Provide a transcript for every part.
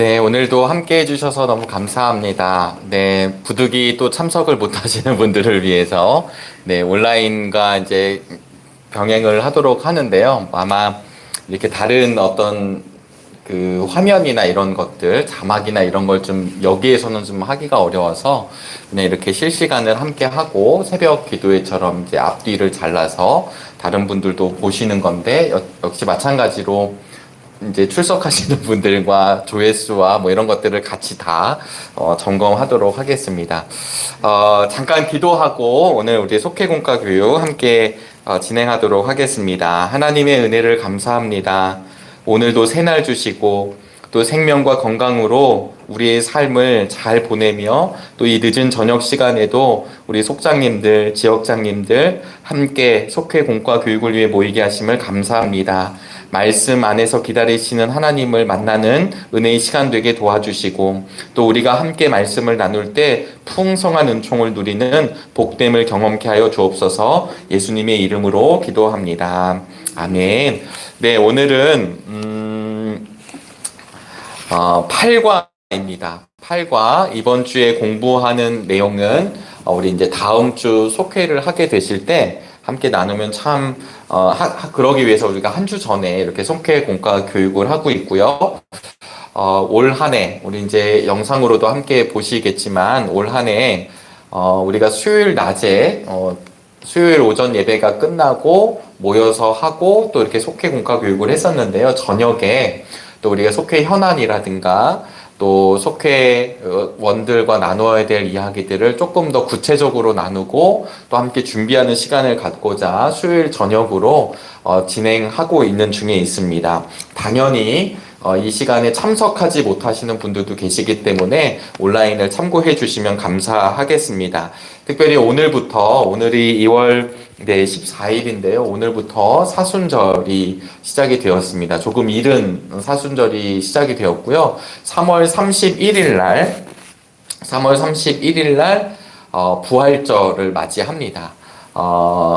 네, 오늘도 함께 해주셔서 너무 감사합니다. 네, 부득이 또 참석을 못 하시는 분들을 위해서, 네, 온라인과 이제 병행을 하도록 하는데요. 아마 이렇게 다른 어떤 그 화면이나 이런 것들, 자막이나 이런 걸 좀 여기에서는 좀 하기가 어려워서 그냥 이렇게 실시간을 함께 하고 새벽 기도회처럼 이제 앞뒤를 잘라서 다른 분들도 보시는 건데 역시 마찬가지로 이제 출석하시는 분들과 조회수와 뭐 이런 것들을 같이 다 점검하도록 하겠습니다. 잠깐 기도하고 오늘 우리 속회공과 교육 함께 진행하도록 하겠습니다. 하나님의 은혜를 감사합니다. 오늘도 새날 주시고 또 생명과 건강으로 우리의 삶을 잘 보내며 또 이 늦은 저녁 시간에도 우리 속장님들, 지역장님들 함께 속회공과 교육을 위해 모이게 하심을 감사합니다. 말씀 안에서 기다리시는 하나님을 만나는 은혜의 시간 되게 도와주시고 또 우리가 함께 말씀을 나눌 때 풍성한 은총을 누리는 복됨을 경험케 하여 주옵소서. 예수님의 이름으로 기도합니다. 아멘. 네, 오늘은 8과입니다. 8과 이번 주에 공부하는 내용은 우리 이제 다음 주 속회를 하게 되실 때 함께 나누면 참 그러기 위해서 우리가 한 주 전에 이렇게 속회 공과 교육을 하고 있고요. 올 한 해 우리 이제 영상으로도 함께 보시겠지만 올 한 해 우리가 수요일 낮에 수요일 오전 예배가 끝나고 모여서 하고 또 이렇게 속회 공과 교육을 했었는데요. 저녁에 또 우리가 속회 현안이라든가 또 속회원들과 나누어야 될 이야기들을 조금 더 구체적으로 나누고 또 함께 준비하는 시간을 갖고자 수요일 저녁으로 진행하고 있는 중에 있습니다. 당연히 이 시간에 참석하지 못하시는 분들도 계시기 때문에 온라인을 참고해 주시면 감사하겠습니다. 특별히 오늘이 2월 14일인데요. 오늘부터 사순절이 시작이 되었습니다. 조금 이른 사순절이 시작이 되었고요. 3월 31일 날 부활절을 맞이합니다.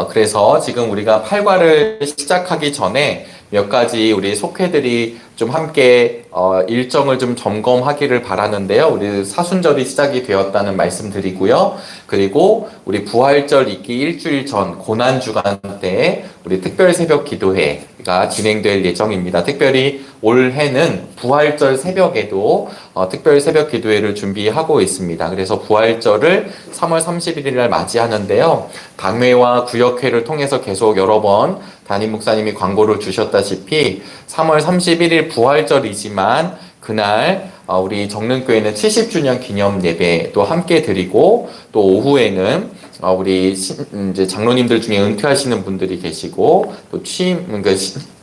그래서 지금 우리가 8과를 시작하기 전에 몇 가지 우리 속회들이 좀 함께 일정을 좀 점검하기를 바라는데요. 우리 사순절이 시작이 되었다는 말씀드리고요. 그리고 우리 부활절 있기 일주일 전 고난주간 때 우리 특별 새벽 기도회가 진행될 예정입니다. 특별히 올해는 부활절 새벽에도 특별 새벽 기도회를 준비하고 있습니다. 그래서 부활절을 3월 31일 날 맞이하는데요. 당회와 구역회를 통해서 계속 여러 번 담임 목사님이 광고를 주셨다시피 3월 31일 부활절이지만 그날 우리 정릉교회는 70주년 기념 예배도 함께 드리고 또 오후에는 우리 이제 장로님들 중에 은퇴하시는 분들이 계시고 또 그러니까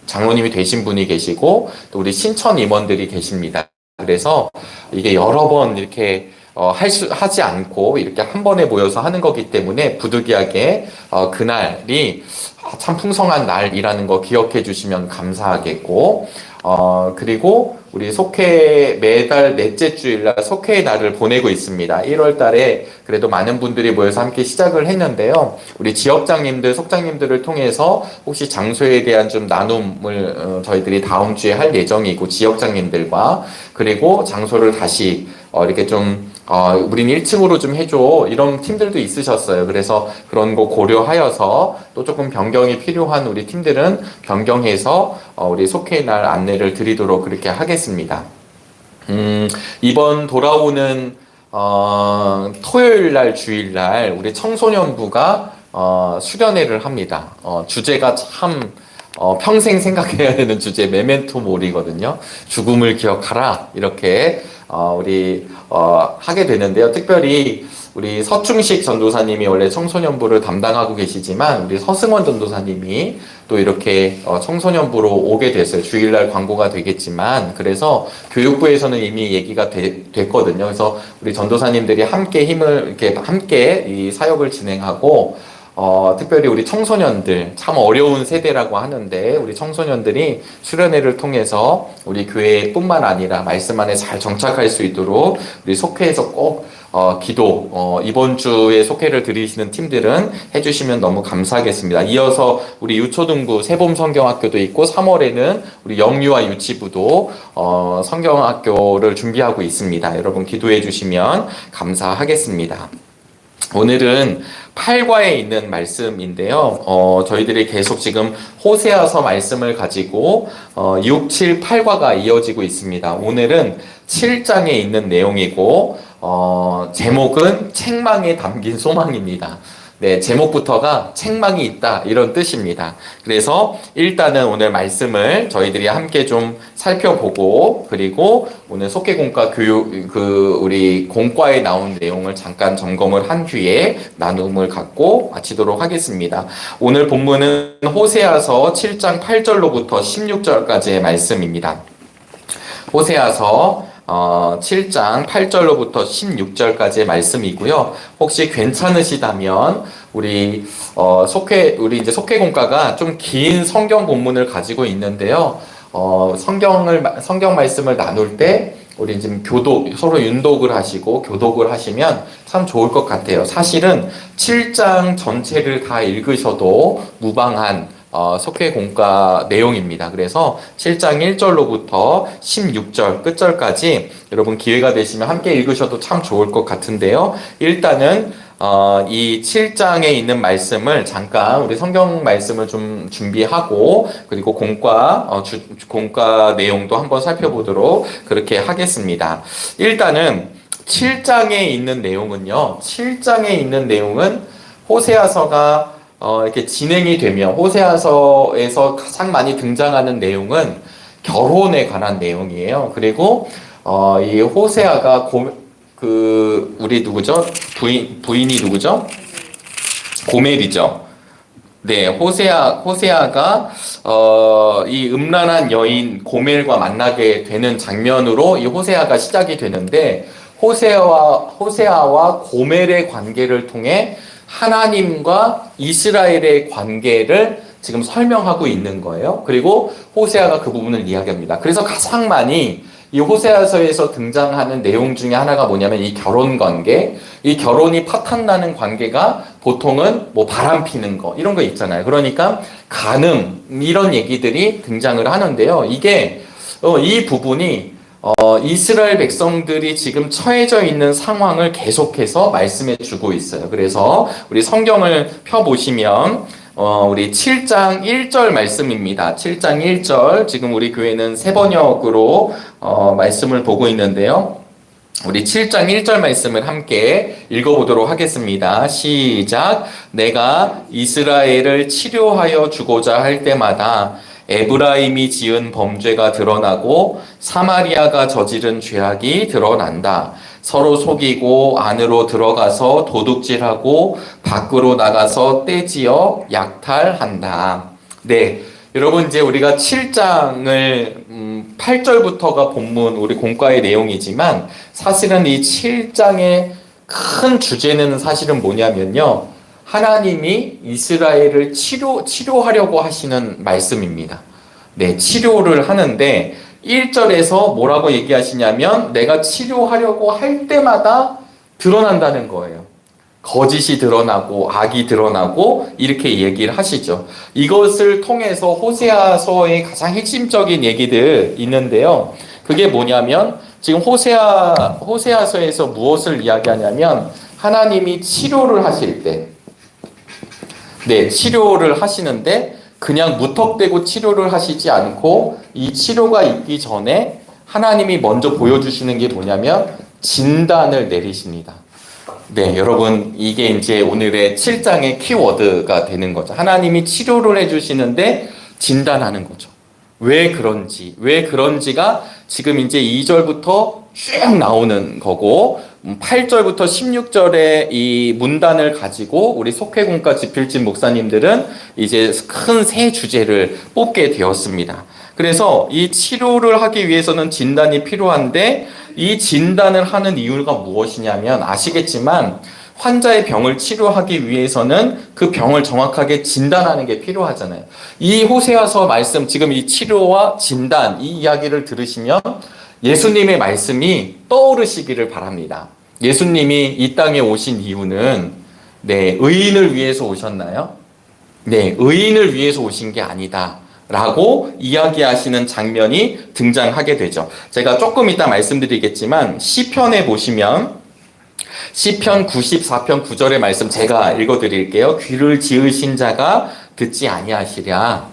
장로님이 되신 분이 계시고 또 우리 신천 임원들이 계십니다. 그래서 이게 여러 번 이렇게 하지 않고 이렇게 한 번에 모여서 하는 거기 때문에 부득이하게 그날이 참 풍성한 날이라는 거 기억해 주시면 감사하겠고, 그리고 우리 속회 매달 넷째 주일날 속회의 날을 보내고 있습니다. 1월 달에 그래도 많은 분들이 모여서 함께 시작을 했는데요. 우리 지역장님들, 속장님들을 통해서 혹시 장소에 대한 좀 나눔을 저희들이 다음 주에 할 예정이고, 지역장님들과 그리고 장소를 다시 이렇게 좀 우린 1층으로 좀 해줘 이런 팀들도 있으셨어요. 그래서 그런 거 고려하여서 또 조금 변경이 필요한 우리 팀들은 변경해서 우리 속회의 날 안내를 드리도록 그렇게 하겠습니다. 이번 돌아오는 토요일 날 주일 날 우리 청소년부가 수련회를 합니다. 주제가 참 평생 생각해야 되는 주제 메멘토 모리거든요. 죽음을 기억하라 이렇게 우리 하게 되는데요. 특별히 우리 서충식 전도사님이 원래 청소년부를 담당하고 계시지만 우리 서승원 전도사님이 또 이렇게 청소년부로 오게 됐어요. 주일날 광고가 되겠지만 그래서 교육부에서는 이미 얘기가 됐거든요. 그래서 우리 전도사님들이 함께 이렇게 함께 이 사역을 진행하고 특별히 우리 청소년들 참 어려운 세대라고 하는데 우리 청소년들이 수련회를 통해서 우리 교회뿐만 아니라 말씀 안에 잘 정착할 수 있도록 우리 속회에서 꼭 기도, 이번 주에 속회를 드리시는 팀들은 해주시면 너무 감사하겠습니다. 이어서 우리 유초등부 세봄 성경학교도 있고 3월에는 우리 영유아 유치부도 성경학교를 준비하고 있습니다. 여러분 기도해 주시면 감사하겠습니다. 오늘은 8과에 있는 말씀인데요. 저희들이 계속 지금 호세아서 말씀을 가지고 6, 7, 8과가 이어지고 있습니다. 오늘은 7장에 있는 내용이고 제목은 책망에 담긴 소망입니다. 네, 제목부터가 책망이 있다 이런 뜻입니다. 그래서 일단은 오늘 말씀을 저희들이 함께 좀 살펴보고 그리고 오늘 속회공과 교육 우리 공과에 나온 내용을 잠깐 점검을 한 뒤에 나눔을 갖고 마치도록 하겠습니다. 오늘 본문은 호세아서 7장 8절로부터 16절까지의 말씀입니다. 호세아서 7장 8절로부터 16절까지의 말씀이고요. 혹시 괜찮으시다면 우리 이제 속회공과가 좀 긴 성경 본문을 가지고 있는데요. 성경 말씀을 나눌 때 우리 지금 서로 윤독을 하시고 교독을 하시면 참 좋을 것 같아요. 사실은 7장 전체를 다 읽으셔도 무방한 속회공과 내용입니다. 그래서 7장 1절로부터 16절 끝절까지 여러분 기회가 되시면 함께 읽으셔도 참 좋을 것 같은데요. 일단은 이 7장에 있는 말씀을 잠깐 우리 성경 말씀을 좀 준비하고 그리고 공과 내용도 한번 살펴보도록 그렇게 하겠습니다. 일단은 7장에 있는 내용은요. 7장에 있는 내용은 호세아서가 이렇게 진행이 되며 호세아서에서 가장 많이 등장하는 내용은 결혼에 관한 내용이에요. 그리고 이 호세아가 우리 누구죠? 부인이 누구죠? 고멜이죠. 네, 호세아가 이 음란한 여인 고멜과 만나게 되는 장면으로 이 호세아가 시작이 되는데 호세아와 고멜의 관계를 통해 하나님과 이스라엘의 관계를 지금 설명하고 있는 거예요. 그리고 호세아가 그 부분을 이야기합니다. 그래서 가장 많이 이 호세아서에서 등장하는 내용 중에 하나가 뭐냐면 이 결혼 관계, 이 결혼이 파탄나는 관계가 보통은 뭐 바람 피는 거 이런 거 있잖아요. 그러니까 간음 이런 얘기들이 등장을 하는데요. 이게 이 부분이 이스라엘 백성들이 지금 처해져 있는 상황을 계속해서 말씀해 주고 있어요. 그래서 우리 성경을 펴보시면 우리 7장 1절 말씀입니다. 7장 1절 지금 우리 교회는 새 번역으로 말씀을 보고 있는데요. 우리 7장 1절 말씀을 함께 읽어보도록 하겠습니다. 시작. 내가 이스라엘을 치료하여 주고자 할 때마다 에브라임이 지은 범죄가 드러나고 사마리아가 저지른 죄악이 드러난다. 서로 속이고 안으로 들어가서 도둑질하고 밖으로 나가서 떼지어 약탈한다. 네, 여러분 이제 우리가 7장을 8절부터가 본문 우리 공과의 내용이지만 사실은 이 7장의 큰 주제는 사실은 뭐냐면요. 하나님이 이스라엘을 치료하려고 하시는 말씀입니다. 네, 치료를 하는데 1절에서 뭐라고 얘기하시냐면 내가 치료하려고 할 때마다 드러난다는 거예요. 거짓이 드러나고 악이 드러나고 이렇게 얘기를 하시죠. 이것을 통해서 호세아서의 가장 핵심적인 얘기들 있는데요. 그게 뭐냐면 지금 호세아서에서 무엇을 이야기하냐면 하나님이 치료를 하실 때 네, 치료를 하시는데 그냥 무턱대고 치료를 하시지 않고 이 치료가 있기 전에 하나님이 먼저 보여주시는 게 뭐냐면 진단을 내리십니다. 네, 여러분 이게 이제 오늘의 7장의 키워드가 되는 거죠. 하나님이 치료를 해주시는데 진단하는 거죠. 왜 그런지가 지금 이제 2절부터 쭉 나오는 거고 8절부터 16절의 이 문단을 가지고 우리 속회공과 지필진 목사님들은 이제 큰 세 주제를 뽑게 되었습니다. 그래서 이 치료를 하기 위해서는 진단이 필요한데 이 진단을 하는 이유가 무엇이냐면 아시겠지만 환자의 병을 치료하기 위해서는 그 병을 정확하게 진단하는 게 필요하잖아요. 이 호세아서 말씀, 지금 이 치료와 진단, 이 이야기를 들으시면 예수님의 말씀이 떠오르시기를 바랍니다. 예수님이 이 땅에 오신 이유는 의인을 위해서 오셨나요? 의인을 위해서 오신 게 아니다 라고 이야기하시는 장면이 등장하게 되죠. 제가 조금 이따 말씀드리겠지만 시편에 보시면 시편 94편 9절의 말씀 제가 읽어드릴게요. 귀를 지으신 자가 듣지 아니하시랴,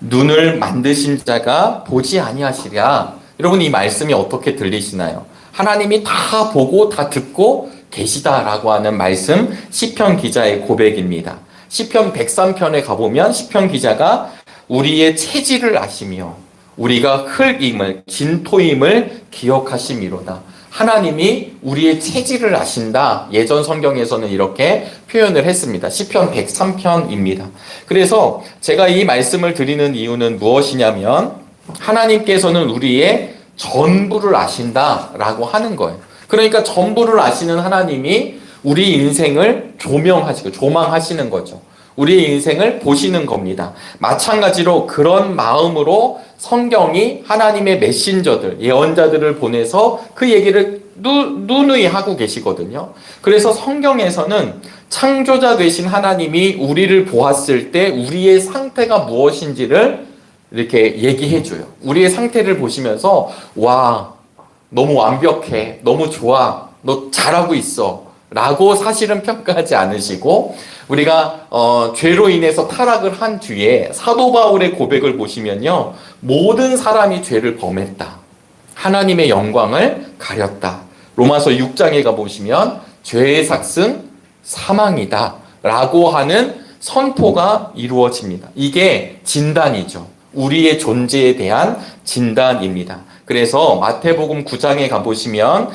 눈을 만드신 자가 보지 아니하시랴. 여러분, 이 말씀이 어떻게 들리시나요? 하나님이 다 보고 다 듣고 계시다라고 하는 말씀, 시편 기자의 고백입니다. 시편 103편에 가보면 시편 기자가 우리의 체질을 아시며 우리가 흙임을 진토임을 기억하심이로다. 하나님이 우리의 체질을 아신다. 예전 성경에서는 이렇게 표현을 했습니다. 시편 103편입니다. 그래서 제가 이 말씀을 드리는 이유는 무엇이냐면 하나님께서는 우리의 전부를 아신다라고 하는 거예요. 그러니까 전부를 아시는 하나님이 우리 인생을 조망하시는 거죠. 우리의 인생을 보시는 겁니다. 마찬가지로 그런 마음으로 성경이 하나님의 메신저들, 예언자들을 보내서 그 얘기를 누누이 하고 계시거든요. 그래서 성경에서는 창조자 되신 하나님이 우리를 보았을 때 우리의 상태가 무엇인지를 이렇게 얘기해줘요. 우리의 상태를 보시면서 와, 너무 완벽해, 너무 좋아, 너 잘하고 있어 라고 사실은 평가하지 않으시고, 우리가 죄로 인해서 타락을 한 뒤에 사도 바울의 고백을 보시면요, 모든 사람이 죄를 범했다, 하나님의 영광을 가렸다. 로마서 6장에 가보시면 죄의 삭은 사망이다 라고 하는 선포가 이루어집니다. 이게 진단이죠. 우리의 존재에 대한 진단입니다. 그래서 마태복음 9장에 가보시면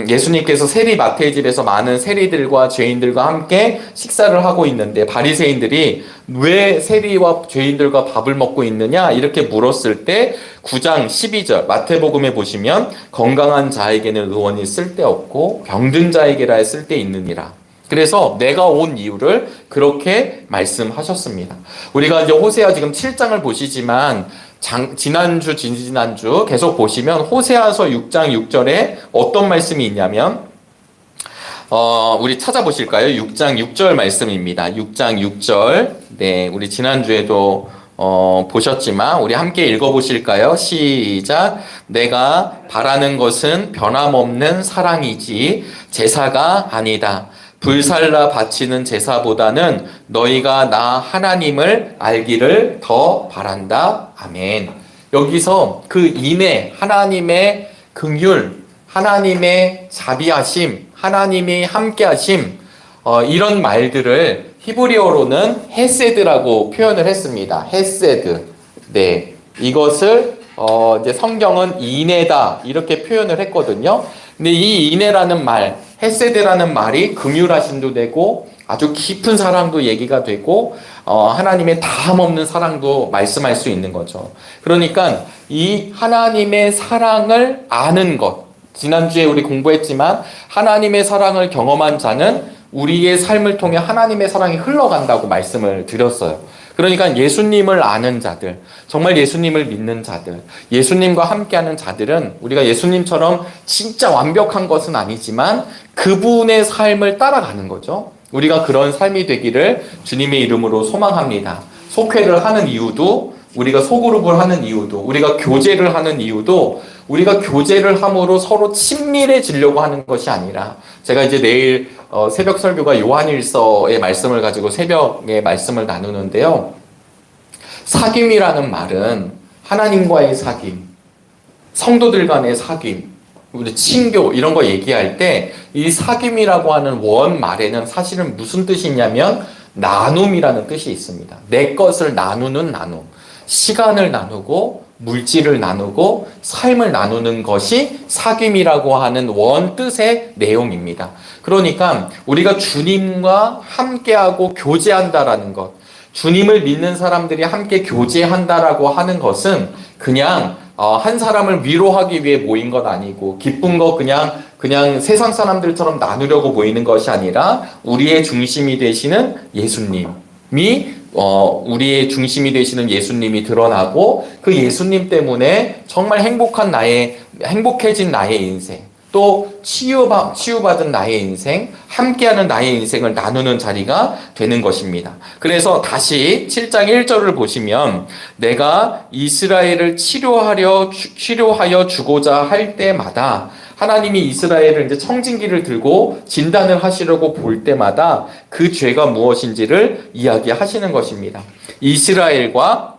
예수님께서 세리 마태의 집에서 많은 세리들과 죄인들과 함께 식사를 하고 있는데 바리새인들이 왜 세리와 죄인들과 밥을 먹고 있느냐 이렇게 물었을 때 9장 12절 마태복음에 보시면 건강한 자에게는 의원이 쓸데없고 병든 자에게라 쓸데있느니라. 그래서 내가 온 이유를 그렇게 말씀하셨습니다. 우리가 이제 호세아 지금 7장을 보시지만 지난주 계속 보시면 호세아서 6장 6절에 어떤 말씀이 있냐면 우리 찾아보실까요? 6장 6절 말씀입니다. 6장 6절. 네, 우리 지난주에도 보셨지만 우리 함께 읽어보실까요? 시작. 내가 바라는 것은 변함없는 사랑이지 제사가 아니다. 불살라 바치는 제사보다는 너희가 나 하나님을 알기를 더 바란다. 아멘. 여기서 그 인애, 하나님의 긍휼, 하나님의 자비하심, 하나님이 함께하심, 이런 말들을 히브리어로는 헤세드라고 표현을 했습니다. 헤세드. 네, 이것을 이제 성경은 인애다 이렇게 표현을 했거든요. 근데 이 인애라는 말, 헤세드라는 말이 긍휼하심도 되고 아주 깊은 사랑도 얘기가 되고 하나님의 다함없는 사랑도 말씀할 수 있는 거죠. 그러니까 이 하나님의 사랑을 아는 것, 지난주에 우리 공부했지만 하나님의 사랑을 경험한 자는 우리의 삶을 통해 하나님의 사랑이 흘러간다고 말씀을 드렸어요. 그러니까 예수님을 아는 자들, 정말 예수님을 믿는 자들, 예수님과 함께하는 자들은 우리가 예수님처럼 진짜 완벽한 것은 아니지만 그분의 삶을 따라가는 거죠. 우리가 그런 삶이 되기를 주님의 이름으로 소망합니다. 속회를 하는 이유도, 우리가 소그룹을 하는 이유도, 우리가 교제를 하는 이유도 우리가 교제를 함으로 서로 친밀해지려고 하는 것이 아니라, 제가 이제 내일 새벽 설교가 요한일서의 말씀을 가지고 새벽에 말씀을 나누는데요. 사귐이라는 말은 하나님과의 사귐, 성도들 간의 사귐, 우리 친교 이런 거 얘기할 때 이 사귐이라고 하는 원 말에는 사실은 무슨 뜻이 있냐면 나눔이라는 뜻이 있습니다. 내 것을 나누는 나눔, 시간을 나누고 물질을 나누고 삶을 나누는 것이 사귐이라고 하는 원 뜻의 내용입니다. 그러니까 우리가 주님과 함께하고 교제한다라는 것, 주님을 믿는 사람들이 함께 교제한다라고 하는 것은 그냥 한 사람을 위로하기 위해 모인 것 아니고 기쁜 거 그냥 세상 사람들처럼 나누려고 모이는 것이 아니라 우리의 중심이 되시는 예수님이 우리의 중심이 되시는 예수님이 드러나고 그 예수님 때문에 정말 행복해진 나의 인생, 또 치유받은 나의 인생, 함께하는 나의 인생을 나누는 자리가 되는 것입니다. 그래서 다시 7장 1절을 보시면 내가 이스라엘을 치료하여 주고자 할 때마다 하나님이 이스라엘을 이제 청진기를 들고 진단을 하시려고 볼 때마다 그 죄가 무엇인지를 이야기하시는 것입니다. 이스라엘과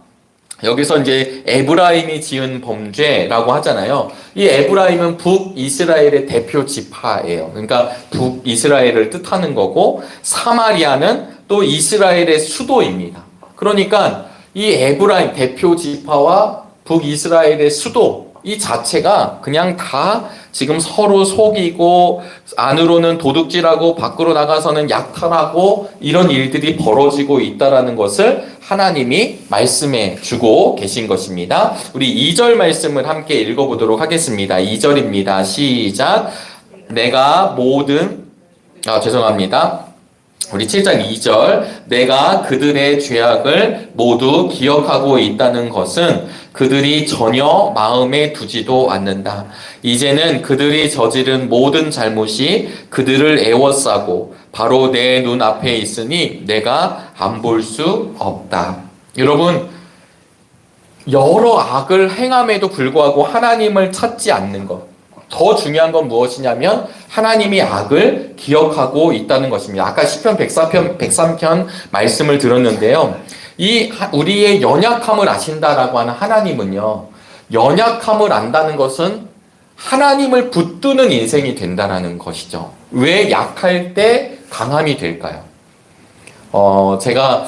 여기서 이제 에브라임이 지은 범죄라고 하잖아요. 이 에브라임은 북이스라엘의 대표 지파예요. 그러니까 북이스라엘을 뜻하는 거고, 사마리아는 또 이스라엘의 수도입니다. 그러니까 이 에브라임 대표 지파와 북이스라엘의 수도, 이 자체가 그냥 다 지금 서로 속이고 안으로는 도둑질하고 밖으로 나가서는 약탈하고 이런 일들이 벌어지고 있다라는 것을 하나님이 말씀해 주고 계신 것입니다. 우리 2절 말씀을 함께 읽어보도록 하겠습니다. 2절입니다. 시작. 내가 죄송합니다. 우리 7장 2절, 내가 그들의 죄악을 모두 기억하고 있다는 것은 그들이 전혀 마음에 두지도 않는다. 이제는 그들이 저지른 모든 잘못이 그들을 애워싸고 바로 내 눈앞에 있으니 내가 안 볼 수 없다. 여러분, 여러 악을 행함에도 불구하고 하나님을 찾지 않는 것. 더 중요한 건 무엇이냐면 하나님이 악을 기억하고 있다는 것입니다. 아까 시편 103편 말씀을 들었는데요. 이 우리의 연약함을 아신다라고 하는 하나님은요, 연약함을 안다는 것은 하나님을 붙드는 인생이 된다라는 것이죠. 왜 약할 때 강함이 될까요? 제가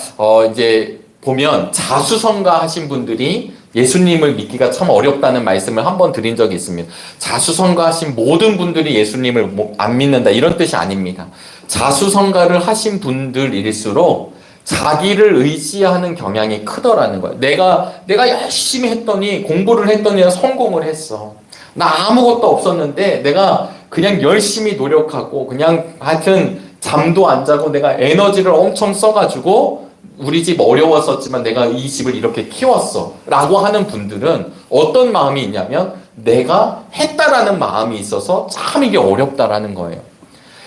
이제 보면 자수성가 하신 분들이 예수님을 믿기가 참 어렵다는 말씀을 한번 드린 적이 있습니다. 자수성가하신 모든 분들이 예수님을 안 믿는다, 이런 뜻이 아닙니다. 자수성가를 하신 분들일수록 자기를 의지하는 경향이 크더라는 거예요. 내가 열심히 했더니, 공부를 했더니 성공을 했어. 나 아무것도 없었는데 내가 그냥 열심히 노력하고 그냥 하여튼 잠도 안 자고 내가 에너지를 엄청 써가지고 우리 집 어려웠었지만 내가 이 집을 이렇게 키웠어 라고 하는 분들은 어떤 마음이 있냐면 내가 했다라는 마음이 있어서 참 이게 어렵다라는 거예요.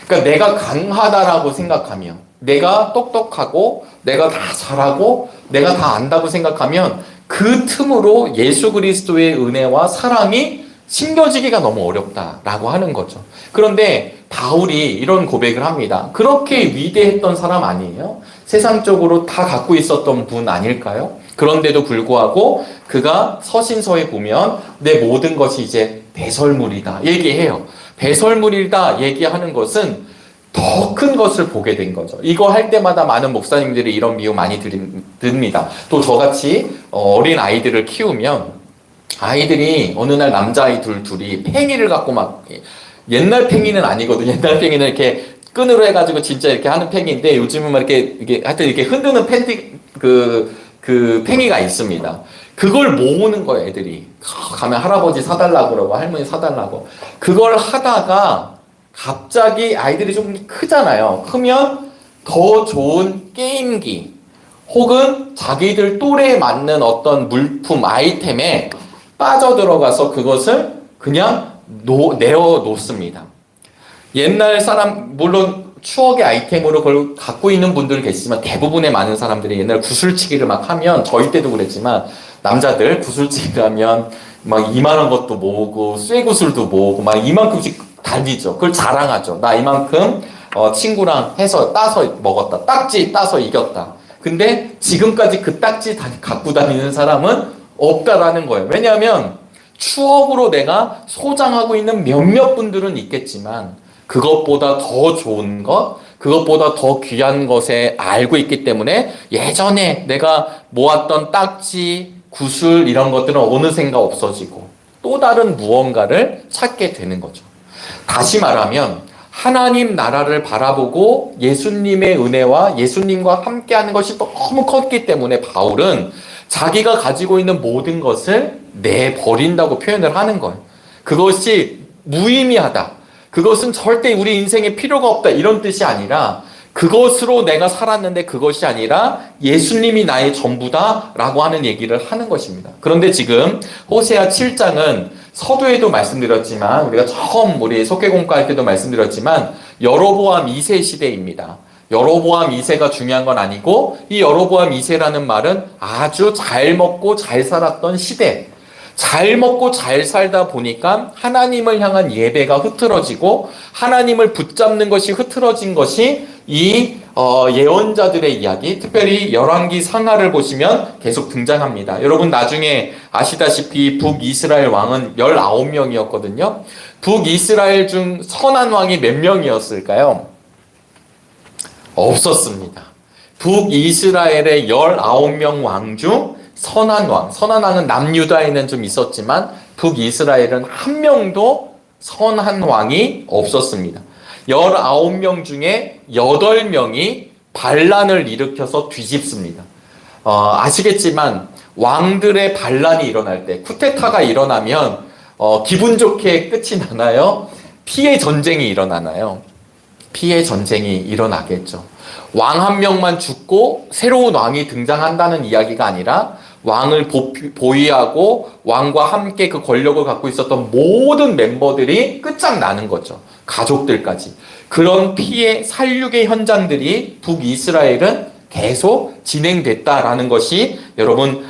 그러니까 내가 강하다라고 생각하면, 내가 똑똑하고 내가 다 잘하고 내가 다 안다고 생각하면 그 틈으로 예수 그리스도의 은혜와 사랑이 심겨지기가 너무 어렵다라고 하는 거죠. 그런데 바울이 이런 고백을 합니다. 그렇게 위대했던 사람 아니에요? 세상적으로 다 갖고 있었던 분 아닐까요? 그런데도 불구하고 그가 서신서에 보면 내 모든 것이 이제 배설물이다 얘기해요. 배설물이다 얘기하는 것은 더 큰 것을 보게 된 거죠. 이거 할 때마다 많은 목사님들이 이런 비유 많이 듭니다. 또 저같이 어린 아이들을 키우면 아이들이 어느 날 남자아이 둘이 팽이를 갖고 막, 옛날 팽이는 아니거든요. 옛날 팽이는 이렇게 끈으로 해가지고 진짜 이렇게 하는 팽이인데 요즘은 막 이렇게 하여튼 이렇게 흔드는 그 팽이가 있습니다. 그걸 모으는 거예요, 애들이. 가면 할아버지 사달라고 그러고 할머니 사달라고. 그걸 하다가 갑자기 아이들이 좀 크잖아요. 크면 더 좋은 게임기 혹은 자기들 또래에 맞는 어떤 물품, 아이템에 빠져들어가서 그것을 그냥 내어놓습니다. 옛날 사람, 물론 추억의 아이템으로 그걸 갖고 있는 분들 계시지만 대부분의 많은 사람들이 옛날 구슬치기를 막 하면, 저희 때도 그랬지만 남자들 구슬치기를 하면 막 이만한 것도 모으고 쇠구슬도 모으고 막 이만큼씩 달리죠. 그걸 자랑하죠. 나 이만큼 친구랑 해서 따서 먹었다. 딱지 따서 이겼다. 근데 지금까지 그 딱지 갖고 다니는 사람은 없다라는 거예요. 왜냐하면 추억으로 내가 소장하고 있는 몇몇 분들은 있겠지만 그것보다 더 좋은 것, 그것보다 더 귀한 것에 알고 있기 때문에 예전에 내가 모았던 딱지, 구슬 이런 것들은 어느샌가 없어지고 또 다른 무언가를 찾게 되는 거죠. 다시 말하면 하나님 나라를 바라보고 예수님의 은혜와 예수님과 함께하는 것이 너무 컸기 때문에 바울은 자기가 가지고 있는 모든 것을 내버린다고 표현을 하는 거예요. 그것이 무의미하다. 그것은 절대 우리 인생에 필요가 없다. 이런 뜻이 아니라 그것으로 내가 살았는데 그것이 아니라 예수님이 나의 전부다 라고 하는 얘기를 하는 것입니다. 그런데 지금 호세아 7장은 서두에도 말씀드렸지만, 우리가 처음 우리 속회공과할 때도 말씀드렸지만, 여로보암 2세 시대입니다. 여로보암 2세가 중요한 건 아니고, 이 여로보암 2세라는 말은 아주 잘 먹고 잘 살았던 시대. 잘 먹고 잘 살다 보니까 하나님을 향한 예배가 흐트러지고, 하나님을 붙잡는 것이 흐트러진 것이 이 예언자들의 이야기, 특별히 열왕기 상하를 보시면 계속 등장합니다. 여러분 나중에 아시다시피 북이스라엘 왕은 19명이었거든요. 북이스라엘 중 선한 왕이 몇 명이었을까요? 없었습니다. 북이스라엘의 19명 왕 중 선한 왕은 남유다에는 좀 있었지만 북이스라엘은 한 명도 선한 왕이 없었습니다. 19명 중에 8명이 반란을 일으켜서 뒤집습니다. 아시겠지만 왕들의 반란이 일어날 때, 쿠데타가 일어나면 기분 좋게 끝이 나나요? 피해 전쟁이 일어나나요? 피해 전쟁이 일어나겠죠. 왕 한 명만 죽고 새로운 왕이 등장한다는 이야기가 아니라 왕을 보위하고 왕과 함께 그 권력을 갖고 있었던 모든 멤버들이 끝장나는 거죠. 가족들까지. 그런 피해 살육의 현장들이 북이스라엘은 계속 진행됐다라는 것이 여러분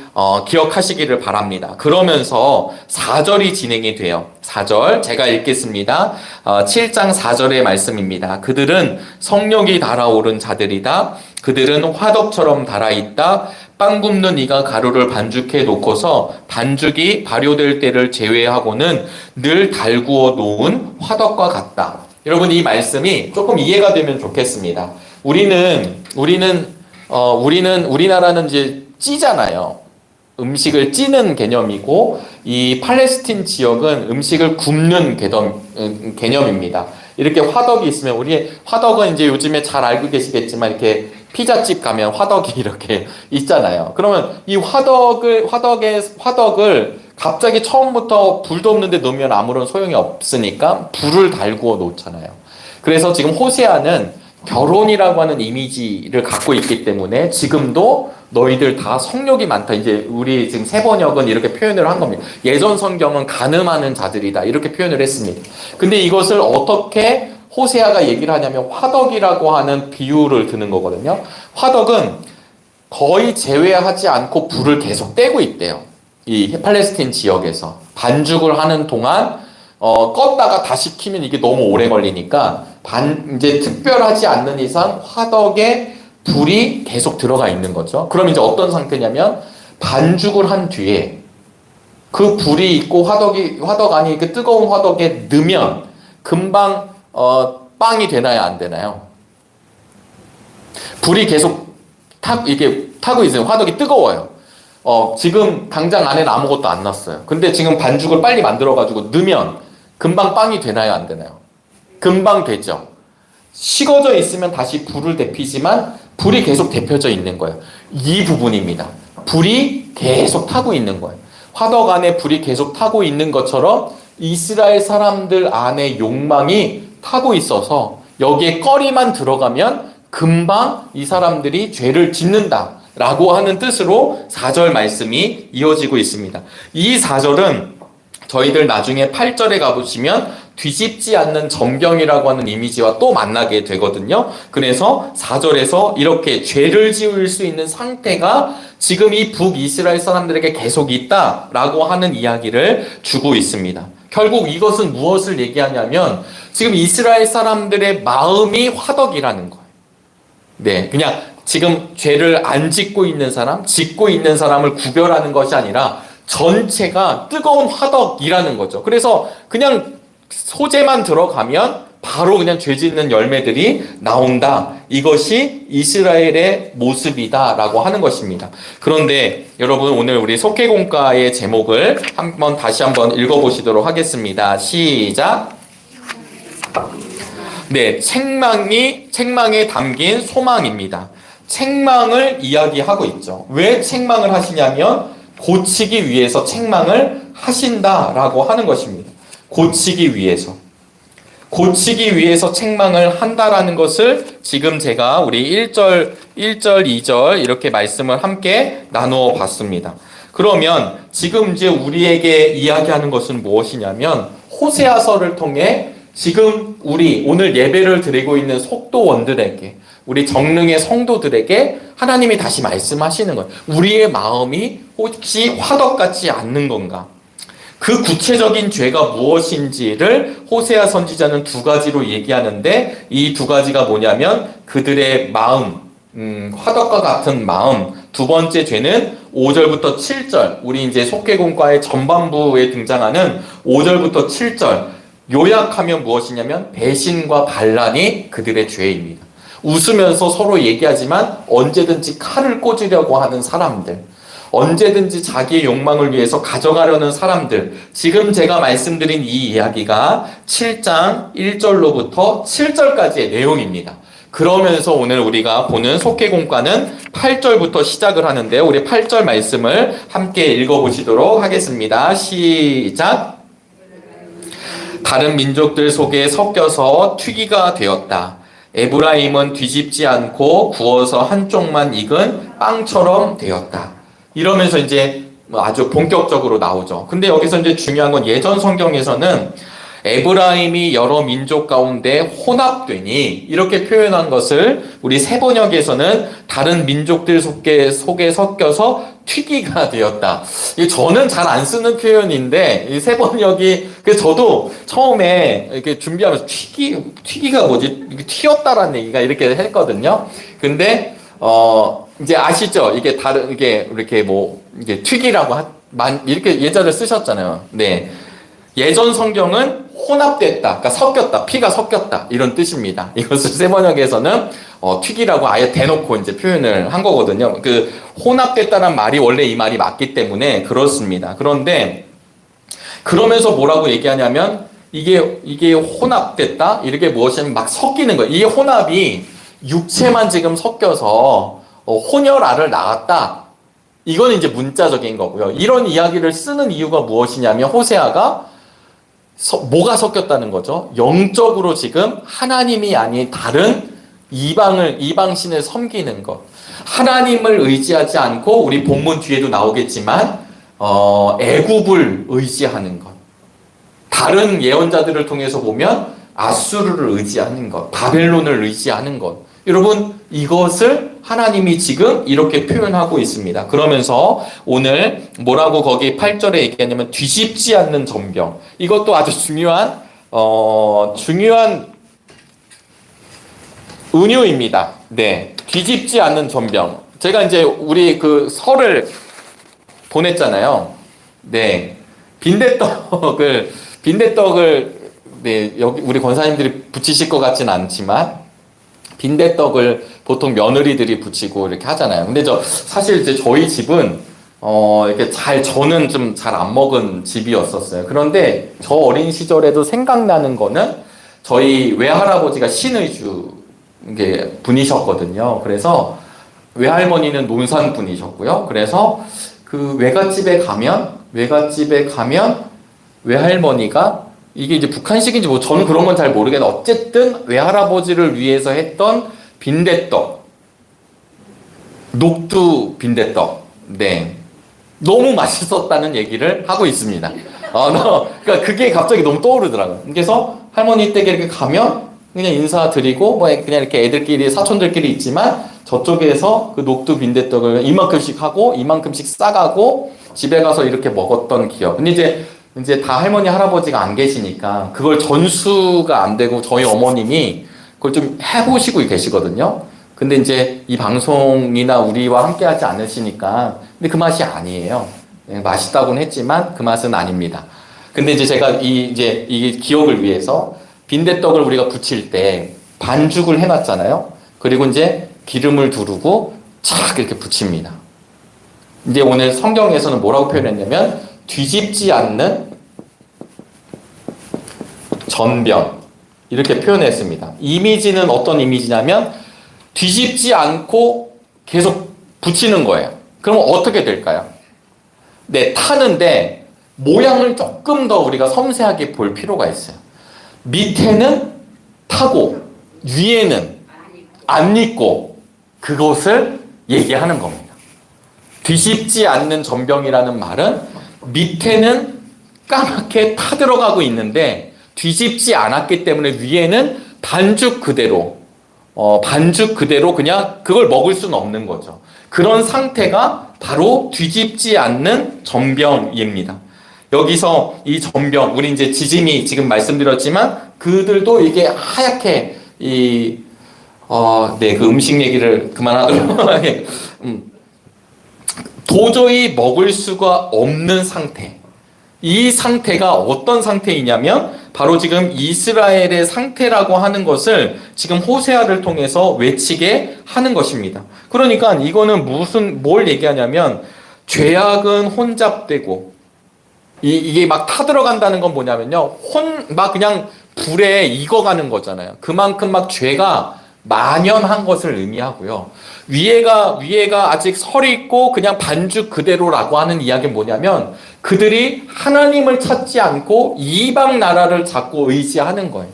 기억하시기를 바랍니다. 그러면서 4절이 진행이 돼요. 4절 제가 읽겠습니다. 7장 4절의 말씀입니다. 그들은 성령이 달아오른 자들이다. 그들은 화덕처럼 달아있다. 빵 굽는 이가 가루를 반죽해 놓고서 반죽이 발효될 때를 제외하고는 늘 달구어 놓은 화덕과 같다. 여러분 이 말씀이 조금 이해가 되면 좋겠습니다. 우리나라는 이제 찌잖아요. 음식을 찌는 개념이고 이 팔레스틴 지역은 음식을 굽는 개념입니다. 이렇게 화덕이 있으면 우리 화덕은 이제 요즘에 잘 알고 계시겠지만 이렇게 피자집 가면 화덕이 이렇게 있잖아요. 그러면 이 화덕을 갑자기 처음부터 불도 없는데 놓으면 아무런 소용이 없으니까 불을 달구어 놓잖아요. 그래서 지금 호세아는 결혼이라고 하는 이미지를 갖고 있기 때문에 지금도 너희들 다 성욕이 많다. 이제 우리 지금 새 번역은 이렇게 표현을 한 겁니다. 예전 성경은 간음하는 자들이다. 이렇게 표현을 했습니다. 근데 이것을 어떻게 호세아가 얘기를 하냐면 화덕이라고 하는 비유를 드는 거거든요. 화덕은 거의 제외하지 않고 불을 계속 떼고 있대요. 이 팔레스틴 지역에서. 반죽을 하는 동안 껐다가 다시 키면 이게 너무 오래 걸리니까 이제 특별하지 않는 이상 화덕에 불이 계속 들어가 있는 거죠. 그럼 이제 어떤 상태냐면 반죽을 한 뒤에 그 불이 있고 화덕 안에 그 뜨거운 화덕에 넣으면 금방 빵이 되나요, 안 되나요? 불이 계속 이게 타고 있어요. 화덕이 뜨거워요. 지금 당장 안에는 아무것도 안 났어요. 근데 지금 반죽을 빨리 만들어가지고 넣으면 금방 빵이 되나요, 안 되나요? 금방 되죠. 식어져 있으면 다시 불을 데피지만 불이 계속 데펴져 있는 거예요. 이 부분입니다. 불이 계속 타고 있는 거예요. 화덕 안에 불이 계속 타고 있는 것처럼 이스라엘 사람들 안에 욕망이 타고 있어서 여기에 꺼리만 들어가면 금방 이 사람들이 죄를 짓는다 라고 하는 뜻으로 4절 말씀이 이어지고 있습니다. 이 4절은 저희들 나중에 8절에 가보시면 뒤집지 않는 점경이라고 하는 이미지와 또 만나게 되거든요. 그래서 4절에서 이렇게 죄를 지을 수 있는 상태가 지금 이 북이스라엘 사람들에게 계속 있다라고 하는 이야기를 주고 있습니다. 결국 이것은 무엇을 얘기하냐면 지금 이스라엘 사람들의 마음이 화덕이라는 거예요. 네, 그냥 지금 죄를 안 짓고 있는 사람, 짓고 있는 사람을 구별하는 것이 아니라 전체가 뜨거운 화덕이라는 거죠. 그래서 그냥 소재만 들어가면 바로 그냥 죄 짓는 열매들이 나온다. 이것이 이스라엘의 모습이다라고 하는 것입니다. 그런데 여러분 오늘 우리 속회공과의 제목을 다시 한번 읽어보시도록 하겠습니다. 시작. 네, 책망에 담긴 소망입니다. 책망을 이야기하고 있죠. 왜 책망을 하시냐면 고치기 위해서 책망을 하신다라고 하는 것입니다. 고치기 위해서 책망을 한다라는 것을 지금 제가 우리 1절, 2절 이렇게 말씀을 함께 나누어 봤습니다. 그러면 지금 이제 우리에게 이야기하는 것은 무엇이냐면 호세아서를 통해 지금 우리 오늘 예배를 드리고 있는 속도원들에게 우리 정릉의 성도들에게 하나님이 다시 말씀하시는 것. 우리의 마음이 혹시 화덕 같지 않는 건가? 그 구체적인 죄가 무엇인지를 호세아 선지자는 두 가지로 얘기하는데 이 두 가지가 뭐냐면 그들의 마음, 화덕과 같은 마음. 두 번째 죄는 5절부터 7절. 우리 이제 속죄공과의 전반부에 등장하는 5절부터 7절. 요약하면 무엇이냐면 배신과 반란이 그들의 죄입니다. 웃으면서 서로 얘기하지만 언제든지 칼을 꽂으려고 하는 사람들, 언제든지 자기의 욕망을 위해서 가져가려는 사람들, 지금 제가 말씀드린 이 이야기가 7장 1절로부터 7절까지의 내용입니다. 그러면서 오늘 우리가 보는 속죄공과는 8절부터 시작을 하는데 우리 8절 말씀을 함께 읽어보시도록 하겠습니다. 시작! 다른 민족들 속에 섞여서 튀기가 되었다. 에브라임은 뒤집지 않고 구워서 한쪽만 익은 빵처럼 되었다. 이러면서 이제 아주 본격적으로 나오죠. 근데 여기서 이제 중요한 건 예전 성경에서는 에브라임이 여러 민족 가운데 혼합되니 이렇게 표현한 것을 우리 세번역에서는 다른 민족들 속에 섞여서 튀기가 되었다. 저는 잘 안 쓰는 표현인데 이 세번역이 그래서 저도 처음에 이렇게 준비하면서 튀기가 뭐지? 튀었다라는 얘기가 이렇게 했거든요. 근데 이제 아시죠? 이게 이게 이렇게 이게 튀기라고 이렇게 예자를 쓰셨잖아요. 네. 예전 성경은 혼합됐다, 그러니까 섞였다, 피가 섞였다 이런 뜻입니다. 이것을 세번역에서는 튀기라고 아예 대놓고 이제 표현을 한 거거든요. 그 혼합됐다는 말이 원래 이 말이 맞기 때문에 그렇습니다. 그런데 그러면서 뭐라고 얘기하냐면 이게 혼합됐다 이렇게 무엇이냐면 막 섞이는 거예요. 이게 혼합이 육체만 지금 섞여서 혼혈알을 낳았다. 이건 이제 문자적인 거고요. 이런 이야기를 쓰는 이유가 무엇이냐면 호세아가 뭐가 섞였다는 거죠? 영적으로 지금 하나님이 아닌 다른 이방신을 섬기는 것. 하나님을 의지하지 않고 우리 본문 뒤에도 나오겠지만 애굽을 의지하는 것. 다른 예언자들을 통해서 보면 아수르를 의지하는 것, 바벨론을 의지하는 것. 여러분 이것을 하나님이 지금 이렇게 표현하고 있습니다. 그러면서 오늘 뭐라고 거기 8절에 얘기하냐면 뒤집지 않는 전병. 이것도 아주 중요한 은유입니다. 네, 뒤집지 않는 전병. 제가 이제 우리 그 설을 보냈잖아요. 네, 빈대떡을 네 여기 우리 권사님들이 붙이실 것 같진 않지만. 빈대떡을 보통 며느리들이 붙이고 이렇게 하잖아요. 근데 사실 이제 저희 집은 이렇게 저는 좀 잘 안 먹은 집이었었어요. 그런데 저 어린 시절에도 생각나는 거는 저희 외할아버지가 신의주 분이셨거든요. 그래서 외할머니는 논산 분이셨고요. 그래서 그 외갓집에 가면 외할머니가 이게 이제 북한식인지 저는 그런 건 잘 모르겠는데 어쨌든 외할아버지를 위해서 했던 빈대떡, 녹두 빈대떡, 네, 너무 맛있었다는 얘기를 하고 있습니다. 그러니까 그게 갑자기 너무 떠오르더라고요. 그래서 할머니 댁에 이렇게 가면 그냥 인사드리고 그냥 이렇게 애들끼리 사촌들끼리 있지만 저쪽에서 그 녹두 빈대떡을 이만큼씩 하고 이만큼씩 싸가고 집에 가서 이렇게 먹었던 기억. 근데 이제 다 할머니 할아버지가 안 계시니까 그걸 전수가 안 되고 저희 어머님이 그걸 좀 해보시고 계시거든요. 근데 이제 이 방송이나 우리와 함께 하지 않으시니까 근데 그 맛이 아니에요. 맛있다고는 했지만 그 맛은 아닙니다. 근데 이제 제가 이 기억을 위해서 빈대떡을 우리가 부칠 때 반죽을 해놨잖아요. 그리고 이제 기름을 두르고 착 이렇게 부칩니다. 이제 오늘 성경에서는 뭐라고 표현했냐면 뒤집지 않는 전병 이렇게 표현했습니다. 이미지는 어떤 이미지냐면 뒤집지 않고 계속 붙이는 거예요. 그러면 어떻게 될까요? 네, 타는데 모양을 조금 더 우리가 섬세하게 볼 필요가 있어요. 밑에는 타고 위에는 안 익고 그것을 얘기하는 겁니다. 뒤집지 않는 전병이라는 말은 밑에는 까맣게 타들어가고 있는데 뒤집지 않았기 때문에 위에는 반죽 그대로 그냥 그걸 먹을 수는 없는 거죠. 그런 상태가 바로 뒤집지 않는 전병입니다. 여기서 이 전병, 우리 이제 지짐이 지금 말씀드렸지만 그들도 이게 하얗게 그 음식 얘기를 그만하도록 도저히 먹을 수가 없는 상태. 이 상태가 어떤 상태이냐면 바로 지금 이스라엘의 상태라고 하는 것을 지금 호세아를 통해서 외치게 하는 것입니다. 그러니까 이거는 뭘 얘기하냐면 죄악은 혼잡되고 이게 막 타들어간다는 건 뭐냐면요. 막 그냥 불에 익어가는 거잖아요. 그만큼 막 죄가 만연한 것을 의미하고요. 위에가 아직 설이 있고 그냥 반죽 그대로라고 하는 이야기는 뭐냐면 그들이 하나님을 찾지 않고 이방 나라를 자꾸 의지하는 거예요.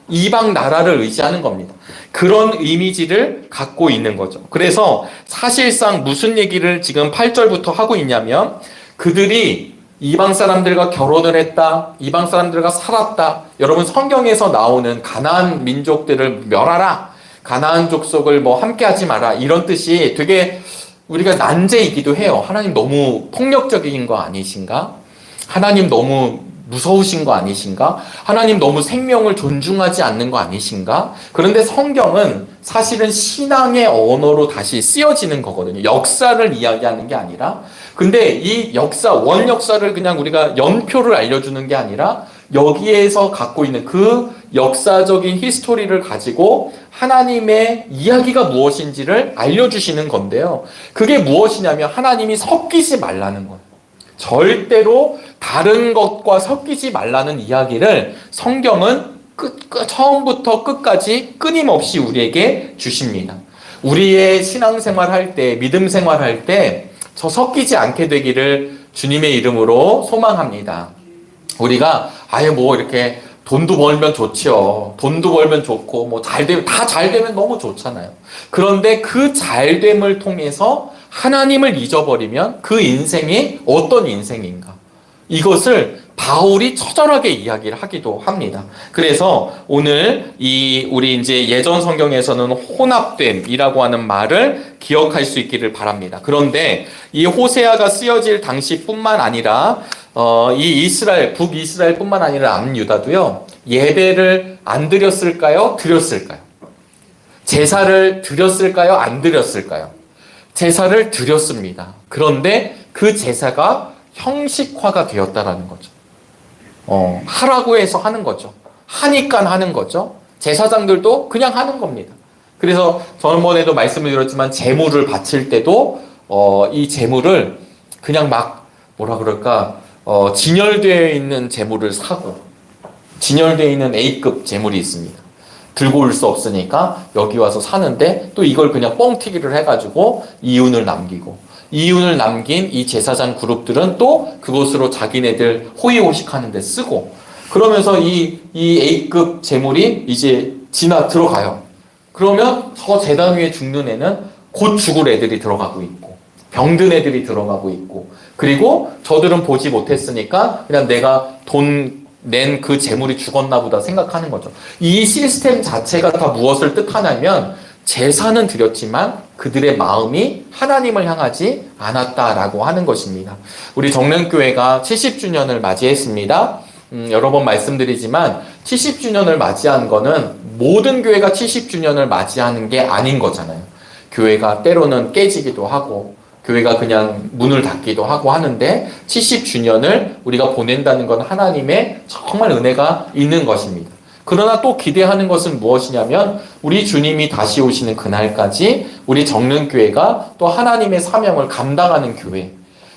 이방 나라를 의지하는 겁니다. 그런 이미지를 갖고 있는 거죠. 그래서 사실상 무슨 얘기를 지금 8절부터 하고 있냐면 그들이 이방 사람들과 결혼을 했다. 이방 사람들과 살았다. 여러분 성경에서 나오는 가나안 민족들을 멸하라. 가나안 족속을 함께 하지 마라. 이런 뜻이 되게 우리가 난제이기도 해요. 하나님 너무 폭력적인 거 아니신가? 하나님 너무 무서우신 거 아니신가? 하나님 너무 생명을 존중하지 않는 거 아니신가? 그런데 성경은 사실은 신앙의 언어로 다시 쓰여지는 거거든요. 역사를 이야기하는 게 아니라. 근데 이 원 역사를 그냥 우리가 연표를 알려주는 게 아니라 여기에서 갖고 있는 그 역사적인 히스토리를 가지고 하나님의 이야기가 무엇인지를 알려주시는 건데요. 그게 무엇이냐면 하나님이 섞이지 말라는 거예요. 절대로 다른 것과 섞이지 말라는 이야기를 성경은 처음부터 끝까지 끊임없이 우리에게 주십니다. 우리의 신앙생활 할 때, 믿음 생활 할 때 저 섞이지 않게 되기를 주님의 이름으로 소망합니다. 우리가 이렇게 돈도 벌면 좋지요. 돈도 벌면 좋고 다 잘 되면 너무 좋잖아요. 그런데 그 잘됨을 통해서 하나님을 잊어버리면 그 인생이 어떤 인생인가? 이것을 바울이 처절하게 이야기를 하기도 합니다. 그래서 오늘 우리 이제 예전 성경에서는 혼합됨이라고 하는 말을 기억할 수 있기를 바랍니다. 그런데 이 호세아가 쓰여질 당시뿐만 아니라 이 북이스라엘뿐만 아니라 남유다도요. 예배를 안 드렸을까요? 드렸을까요? 제사를 드렸을까요? 안 드렸을까요? 제사를 드렸습니다. 그런데 그 제사가 형식화가 되었다라는 거죠. 하라고 해서 하는 거죠. 하니까 하는 거죠. 제사장들도 그냥 하는 겁니다. 그래서 저번에도 말씀을 드렸지만 제물을 바칠 때도 이 제물을 그냥 막 진열되어 있는 제물을 사고 진열되어 있는 A급 제물이 있습니다. 들고 올 수 없으니까 여기 와서 사는데 또 이걸 그냥 뻥튀기를 해가지고 이윤을 남긴 이 제사장 그룹들은 또 그것으로 자기네들 호의호식하는 데 쓰고 그러면서 이 A급 제물이 이제 들어가요. 그러면 저 제단 위에 죽는 애는 곧 죽을 애들이 들어가고 있고 병든 애들이 들어가고 있고 그리고 저들은 보지 못했으니까 그냥 내가 돈 낸 그 재물이 죽었나 보다 생각하는 거죠. 이 시스템 자체가 다 무엇을 뜻하냐면 제사는 드렸지만 그들의 마음이 하나님을 향하지 않았다라고 하는 것입니다. 우리 정령교회가 70주년을 맞이했습니다. 여러 번 말씀드리지만 70주년을 맞이한 거는 모든 교회가 70주년을 맞이하는 게 아닌 거잖아요. 교회가 때로는 깨지기도 하고 교회가 그냥 문을 닫기도 하고 하는데 70주년을 우리가 보낸다는 건 하나님의 정말 은혜가 있는 것입니다. 그러나 또 기대하는 것은 무엇이냐면 우리 주님이 다시 오시는 그날까지 우리 정릉교회가 또 하나님의 사명을 감당하는 교회,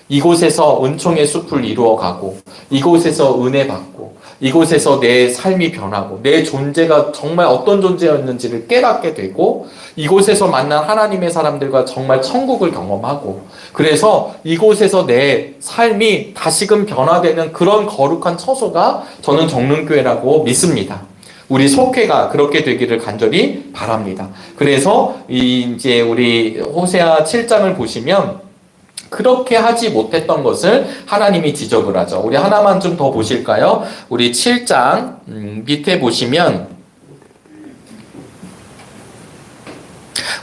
이곳에서 은총의 숲을 이루어가고 이곳에서 은혜 받고 이곳에서 내 삶이 변하고 내 존재가 정말 어떤 존재였는지를 깨닫게 되고 이곳에서 만난 하나님의 사람들과 정말 천국을 경험하고 그래서 이곳에서 내 삶이 다시금 변화되는 그런 거룩한 처소가 저는 정릉교회라고 믿습니다. 우리 속회가 그렇게 되기를 간절히 바랍니다. 그래서 이제 우리 호세아 7장을 보시면 그렇게 하지 못했던 것을 하나님이 지적을 하죠. 우리 하나만 좀 더 보실까요? 우리 7장 밑에 보시면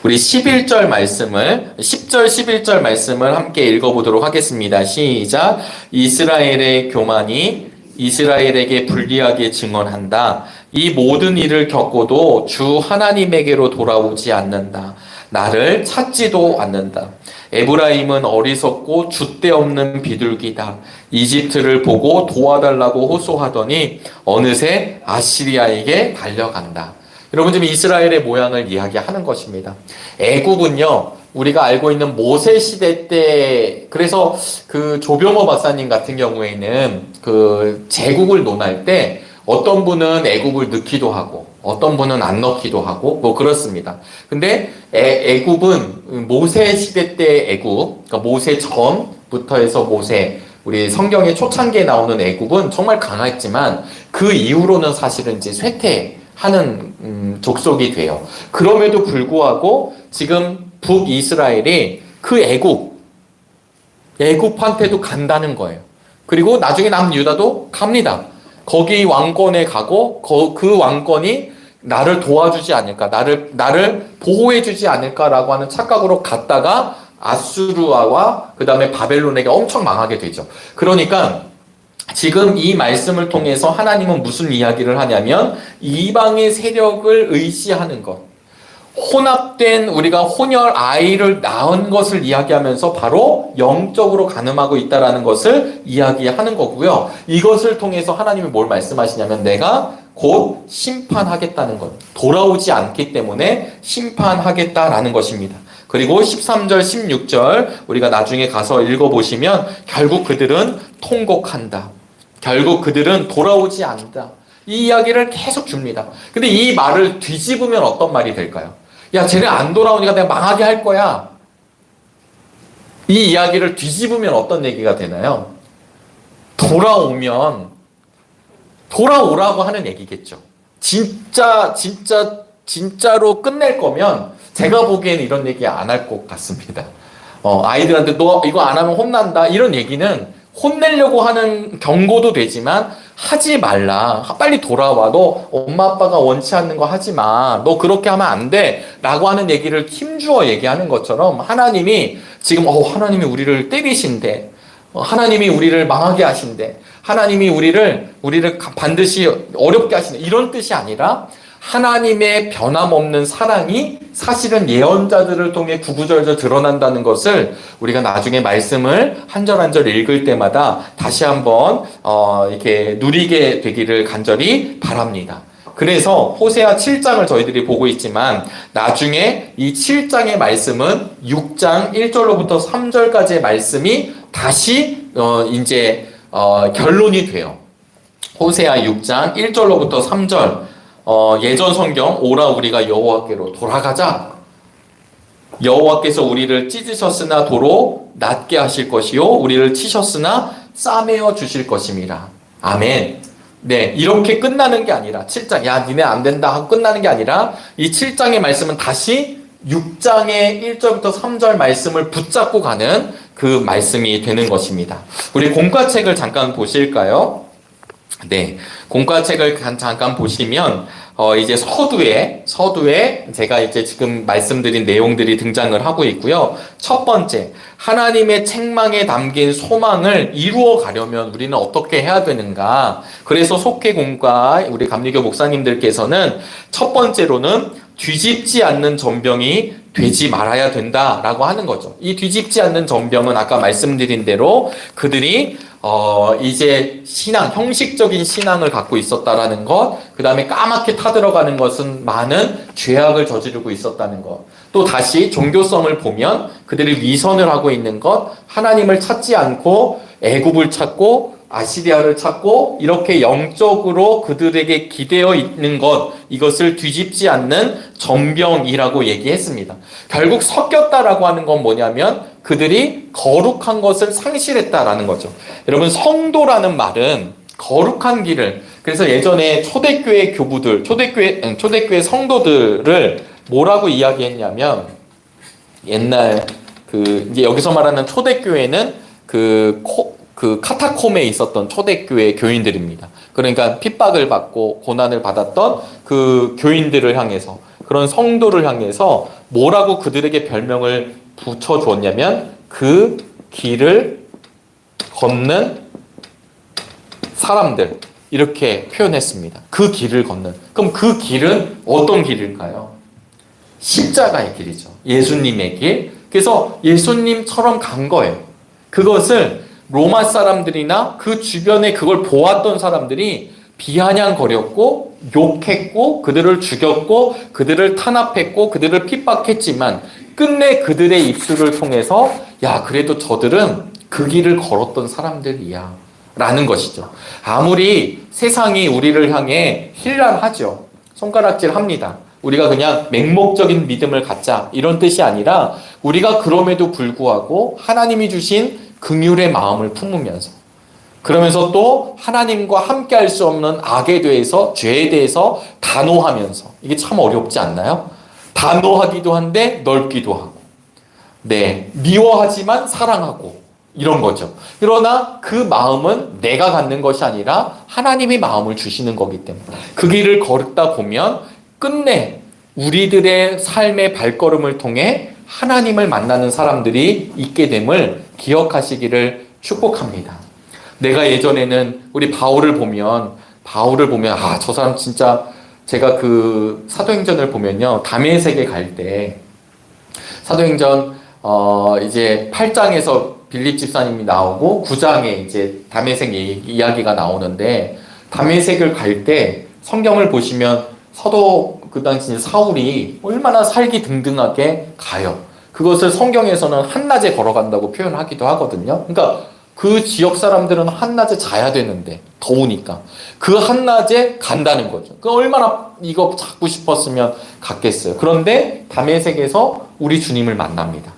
우리 11절 말씀을 10절 11절 말씀을 함께 읽어보도록 하겠습니다. 시작. 이스라엘의 교만이 이스라엘에게 불리하게 증언한다. 이 모든 일을 겪고도 주 하나님에게로 돌아오지 않는다. 나를 찾지도 않는다. 에브라임은 어리석고 줏대 없는 비둘기다. 이집트를 보고 도와달라고 호소하더니 어느새 아시리아에게 달려간다. 여러분 지금 이스라엘의 모양을 이야기하는 것입니다. 애굽은요, 우리가 알고 있는 모세 시대 때, 그래서 그 조병호 박사님 같은 경우에는 그 제국을 논할 때 어떤 분은 애굽을 넣기도 하고 어떤 분은 안 넣기도 하고 뭐 그렇습니다. 근데 애굽은 모세 시대 때 애굽, 그러니까 모세 전부터 해서 모세, 우리 성경의 초창기에 나오는 애굽은 정말 강했지만 그 이후로는 사실은 이제 쇠퇴하는 족속이 돼요. 그럼에도 불구하고 지금 북이스라엘이 그 애굽한테도 간다는 거예요. 그리고 나중에 남유다도 갑니다. 거기 왕권에 가고 그 왕권이 나를 도와주지 않을까, 나를 보호해주지 않을까라고 하는 착각으로 갔다가 아수르와 그 다음에 바벨론에게 엄청 망하게 되죠. 그러니까 지금 이 말씀을 통해서 하나님은 무슨 이야기를 하냐면 이방의 세력을 의지하는 것, 혼합된 우리가 혼혈 아이를 낳은 것을 이야기하면서 바로 영적으로 간음하고 있다라는 것을 이야기하는 거고요. 이것을 통해서 하나님이 뭘 말씀하시냐면 내가 곧 심판하겠다는 것, 돌아오지 않기 때문에 심판하겠다라는 것입니다. 그리고 13절 16절 우리가 나중에 가서 읽어보시면 결국 그들은 통곡한다. 결국 그들은 돌아오지 않는다. 이 이야기를 계속 줍니다. 근데 이 말을 뒤집으면 어떤 말이 될까요? 야, 쟤네 안 돌아오니까 내가 망하게 할 거야. 이 이야기를 뒤집으면 어떤 얘기가 되나요? 돌아오라고 하는 얘기겠죠. 진짜로 끝낼 거면 제가 보기에는 이런 얘기 안 할 것 같습니다. 아이들한테 너 이거 안 하면 혼난다. 이런 얘기는 혼내려고 하는 경고도 되지만 하지 말라. 빨리 돌아와. 너 엄마 아빠가 원치 않는 거 하지 마. 너 그렇게 하면 안 돼. 라고 하는 얘기를 힘주어 얘기하는 것처럼 하나님이 지금 하나님이 우리를 때리신대. 하나님이 우리를 망하게 하신대. 하나님이 우리를 반드시 어렵게 하신대. 이런 뜻이 아니라 하나님의 변함없는 사랑이 사실은 예언자들을 통해 구구절절 드러난다는 것을 우리가 나중에 말씀을 한 절 한 절 읽을 때마다 다시 한번 이렇게 누리게 되기를 간절히 바랍니다. 그래서 호세아 7장을 저희들이 보고 있지만 나중에 이 7장의 말씀은 6장 1절로부터 3절까지의 말씀이 다시 이제 결론이 돼요. 호세아 6장 1절로부터 3절 예전 성경 오라 우리가 여호와께로 돌아가자. 여호와께서 우리를 찢으셨으나 도로 낫게 하실 것이요 우리를 치셨으나 싸매어 주실 것임이라. 아멘. 네, 이렇게 끝나는 게 아니라 7장 야 니네 안 된다 하고 끝나는 게 아니라 이 7장의 말씀은 다시 6장의 1절부터 3절 말씀을 붙잡고 가는 그 말씀이 되는 것입니다. 우리 공과책을 잠깐 보실까요? 네, 공과책을 잠깐 보시면 이제 서두에 제가 이제 지금 말씀드린 내용들이 등장을 하고 있고요. 첫 번째, 하나님의 책망에 담긴 소망을 이루어 가려면 우리는 어떻게 해야 되는가? 그래서 속회공과 우리 감리교 목사님들께서는 첫 번째로는 뒤집지 않는 전병이 되지 말아야 된다라고 하는 거죠. 이 뒤집지 않는 전병은 아까 말씀드린 대로 그들이 이제 형식적인 신앙을 갖고 있었다라는 것, 그 다음에 까맣게 타들어가는 것은 많은 죄악을 저지르고 있었다는 것, 또 다시 종교성을 보면 그들이 위선을 하고 있는 것, 하나님을 찾지 않고 애굽을 찾고 아시리아를 찾고 이렇게 영적으로 그들에게 기대어 있는 것, 이것을 뒤집지 않는 전병이라고 얘기했습니다. 결국 섞였다라고 하는 건 뭐냐면 그들이 거룩한 것을 상실했다라는 거죠. 여러분, 성도라는 말은 거룩한 길을, 그래서 예전에 초대교회 교부들, 초대교회 성도들을 뭐라고 이야기했냐면 옛날 이제 여기서 말하는 초대교회는 그 카타콤에 있었던 초대교회 교인들입니다. 그러니까 핍박을 받고 고난을 받았던 그 교인들을 향해서, 그런 성도를 향해서 뭐라고 그들에게 별명을 붙여주었냐면 그 길을 걷는 사람들, 이렇게 표현했습니다. 그 길을 걷는. 그럼 그 길은 어떤 길일까요? 십자가의 길이죠. 예수님의 길. 그래서 예수님처럼 간 거예요. 그것을 로마 사람들이나 그 주변에 그걸 보았던 사람들이 비아냥거렸고 욕했고 그들을 죽였고 그들을 탄압했고 그들을 핍박했지만 끝내 그들의 입술을 통해서 야, 그래도 저들은 그 길을 걸었던 사람들이야 라는 것이죠. 아무리 세상이 우리를 향해 힐난하죠. 손가락질 합니다. 우리가 그냥 맹목적인 믿음을 갖자 이런 뜻이 아니라 우리가 그럼에도 불구하고 하나님이 주신 긍휼의 마음을 품으면서, 그러면서 또 하나님과 함께 할 수 없는 악에 대해서, 죄에 대해서 단호하면서, 이게 참 어렵지 않나요? 단호하기도 한데 넓기도 하고, 네, 미워하지만 사랑하고, 이런 거죠. 그러나 그 마음은 내가 갖는 것이 아니라 하나님이 마음을 주시는 거기 때문에 그 길을 걸다 보면 끝내 우리들의 삶의 발걸음을 통해 하나님을 만나는 사람들이 있게 됨을 기억하시기를 축복합니다. 내가 예전에는 우리 바울을 보면 아, 저 사람 진짜, 제가 그 사도행전을 보면요, 다메섹에 갈 때 사도행전 이제 8장에서 빌립 집사님이 나오고 9장에 이제 다메섹 이야기가 나오는데, 다메섹을 갈 때 성경을 보시면 그 당시 사울이 얼마나 살기등등하게 가요. 그것을 성경에서는 한낮에 걸어간다고 표현하기도 하거든요. 그러니까 그 지역 사람들은 한낮에 자야 되는데 더우니까 그 한낮에 간다는 거죠. 그 얼마나 이거 잡고 싶었으면 갔겠어요. 그런데 다메섹에서 우리 주님을 만납니다.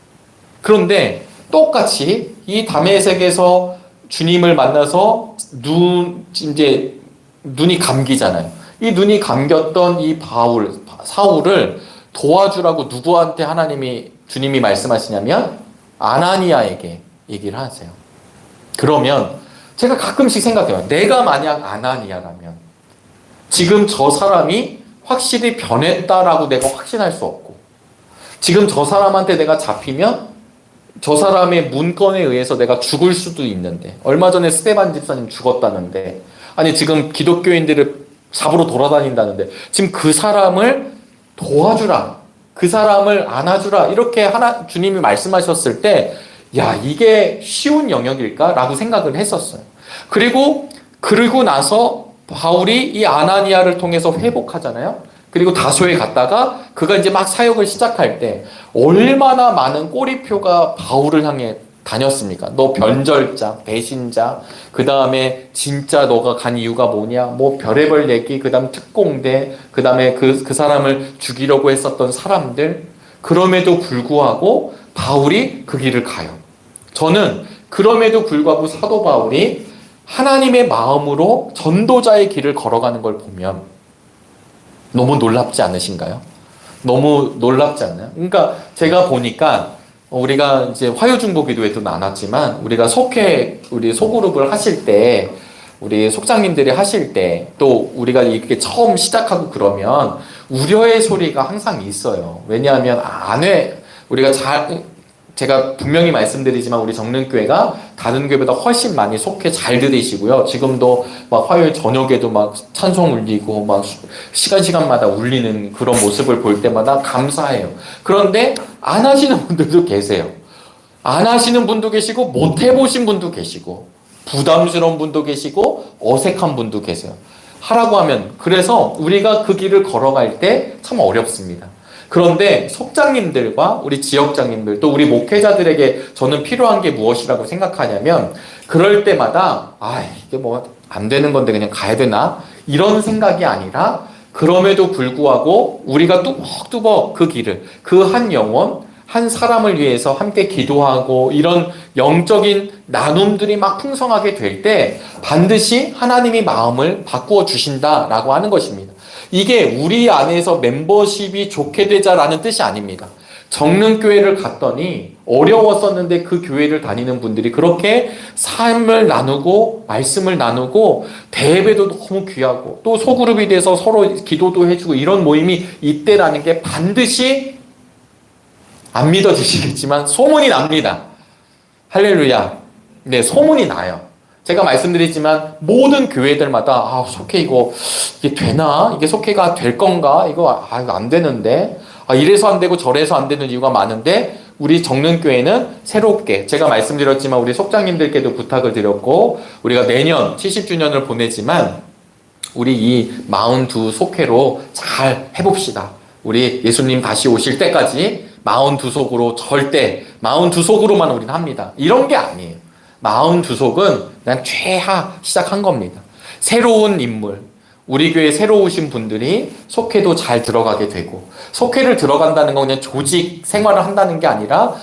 그런데 똑같이 이 다메섹에서 주님을 만나서 눈이 감기잖아요. 이 눈이 감겼던 이 사울을 도와주라고 누구한테 주님이 말씀하시냐면 아나니아에게 얘기를 하세요. 그러면 제가 가끔씩 생각해요. 내가 만약 아나니아라면 지금 저 사람이 확실히 변했다라고 내가 확신할 수 없고, 지금 저 사람한테 내가 잡히면 저 사람의 문건에 의해서 내가 죽을 수도 있는데, 얼마 전에 스데반 집사님 죽었다는데, 아니 지금 기독교인들을 잡으러 돌아다닌다는데 지금 그 사람을 도와주라, 그 사람을 안아주라, 이렇게 주님이 말씀하셨을 때, 야, 이게 쉬운 영역일까? 라고 생각을 했었어요. 그리고 나서 바울이 이 아나니아를 통해서 회복하잖아요. 그리고 다소에 갔다가 그가 이제 막 사역을 시작할 때 얼마나 많은 꼬리표가 바울을 향해 다녔습니까? 너 변절자, 배신자, 그 다음에 진짜 너가 간 이유가 뭐냐, 뭐 별의별 얘기, 그 다음 특공대, 그 다음에 그 사람을 죽이려고 했었던 사람들. 그럼에도 불구하고 바울이 그 길을 가요. 저는 그럼에도 불구하고 사도 바울이 하나님의 마음으로 전도자의 길을 걸어가는 걸 보면 너무 놀랍지 않으신가요? 너무 놀랍지 않나요? 그러니까 제가 보니까 우리가 이제 화요중보기도회도 나눴지만 우리가 우리 소그룹을 하실 때, 우리 속장님들이 하실 때, 또 우리가 이렇게 처음 시작하고 그러면 우려의 소리가 항상 있어요. 왜냐하면 제가 분명히 말씀드리지만 우리 정릉교회가 다른 교회보다 훨씬 많이 속해 잘 들으시고요. 지금도 막 화요일 저녁에도 막 찬송 울리고 막 시간마다 울리는 그런 모습을 볼 때마다 감사해요. 그런데 안 하시는 분들도 계세요. 안 하시는 분도 계시고 못 해보신 분도 계시고 부담스러운 분도 계시고 어색한 분도 계세요. 하라고 하면, 그래서 우리가 그 길을 걸어갈 때 참 어렵습니다. 그런데 속장님들과 우리 지역장님들, 또 우리 목회자들에게 저는 필요한 게 무엇이라고 생각하냐면, 그럴 때마다 이게 뭐 안 되는 건데 그냥 가야 되나, 이런 생각이 아니라, 그럼에도 불구하고 우리가 뚜벅뚜벅 그 길을, 그 한 영혼, 한 사람을 위해서 함께 기도하고 이런 영적인 나눔들이 막 풍성하게 될 때 반드시 하나님이 마음을 바꾸어 주신다라고 하는 것입니다. 이게 우리 안에서 멤버십이 좋게 되자라는 뜻이 아닙니다. 정릉교회를 갔더니 어려웠었는데 그 교회를 다니는 분들이 그렇게 삶을 나누고 말씀을 나누고 대예배도 너무 귀하고 또 소그룹이 돼서 서로 기도도 해주고 이런 모임이 있대라는 게 반드시 안 믿어지시겠지만 소문이 납니다. 할렐루야. 네, 소문이 나요. 제가 말씀드리지만 모든 교회들마다 속회 이게 되나? 이게 속회가 될 건가? 이거 안 되는데. 이래서 안 되고 저래서 안 되는 이유가 많은데 우리 정릉교회는 새롭게 제가 말씀드렸지만 우리 속장님들께도 부탁을 드렸고 우리가 내년 70주년을 보내지만 우리 이 42 속회로 잘 해봅시다. 우리 예수님 다시 오실 때까지 42속으로 절대 42속으로만 우리는 합니다. 이런 게 아니에요. 42속은 그냥 최하 시작한 겁니다. 새로운 인물, 우리 교회 새로 오신 분들이 속회도 잘 들어가게 되고 속회를 들어간다는 건 그냥 조직 생활을 한다는 게 아니라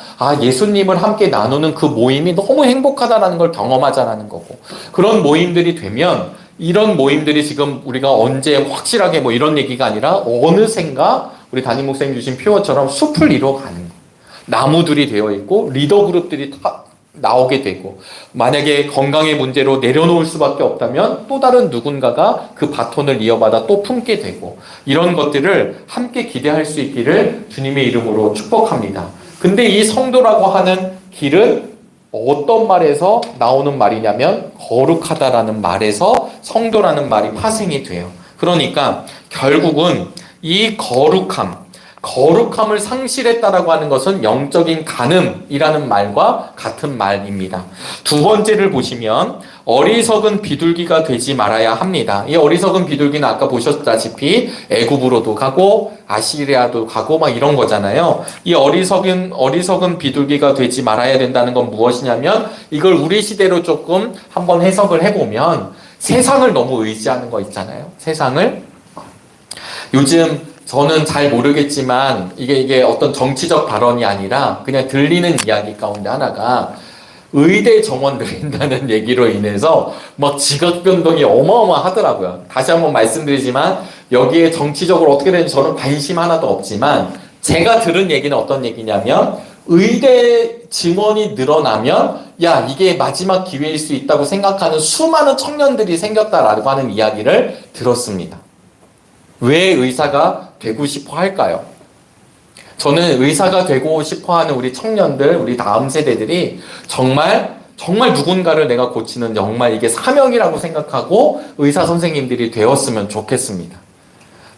예수님을 함께 나누는 그 모임이 너무 행복하다는 걸 경험하자라는 거고 그런 모임들이 되면 이런 모임들이 지금 우리가 언제 확실하게 이런 얘기가 아니라 어느샌가 우리 담임 목사님 주신 표어처럼 숲을 이루어가는 거예요. 나무들이 되어 있고 리더 그룹들이 다 나오게 되고 만약에 건강의 문제로 내려놓을 수밖에 없다면 또 다른 누군가가 그 바톤을 이어받아 또 품게 되고 이런 것들을 함께 기대할 수 있기를 주님의 이름으로 축복합니다. 근데 이 성도라고 하는 길은 어떤 말에서 나오는 말이냐면 거룩하다라는 말에서 성도라는 말이 파생이 돼요. 그러니까 결국은 이 거룩함을 상실했다라고 하는 것은 영적인 간음이라는 말과 같은 말입니다. 두 번째를 보시면 어리석은 비둘기가 되지 말아야 합니다. 이 어리석은 비둘기는 아까 보셨다시피 애굽으로도 가고 아시리아도 가고 이런 거잖아요. 이 어리석은 비둘기가 되지 말아야 된다는 건 무엇이냐면 이걸 우리 시대로 조금 한번 해석을 해보면 세상을 너무 의지하는 거 있잖아요. 세상을 요즘 저는 잘 모르겠지만 이게 어떤 정치적 발언이 아니라 그냥 들리는 이야기 가운데 하나가 의대 정원 늘린다는 얘기로 인해서 지각 변동이 어마어마하더라고요. 다시 한번 말씀드리지만 여기에 정치적으로 어떻게 되는지 저는 관심 하나도 없지만 제가 들은 얘기는 어떤 얘기냐면 의대 증원이 늘어나면 이게 마지막 기회일 수 있다고 생각하는 수많은 청년들이 생겼다라고 하는 이야기를 들었습니다. 왜 의사가 되고 싶어 할까요? 저는 의사가 되고 싶어 하는 우리 청년들, 우리 다음 세대들이 정말 누군가를 내가 고치는 정말 이게 사명이라고 생각하고 의사 선생님들이 되었으면 좋겠습니다.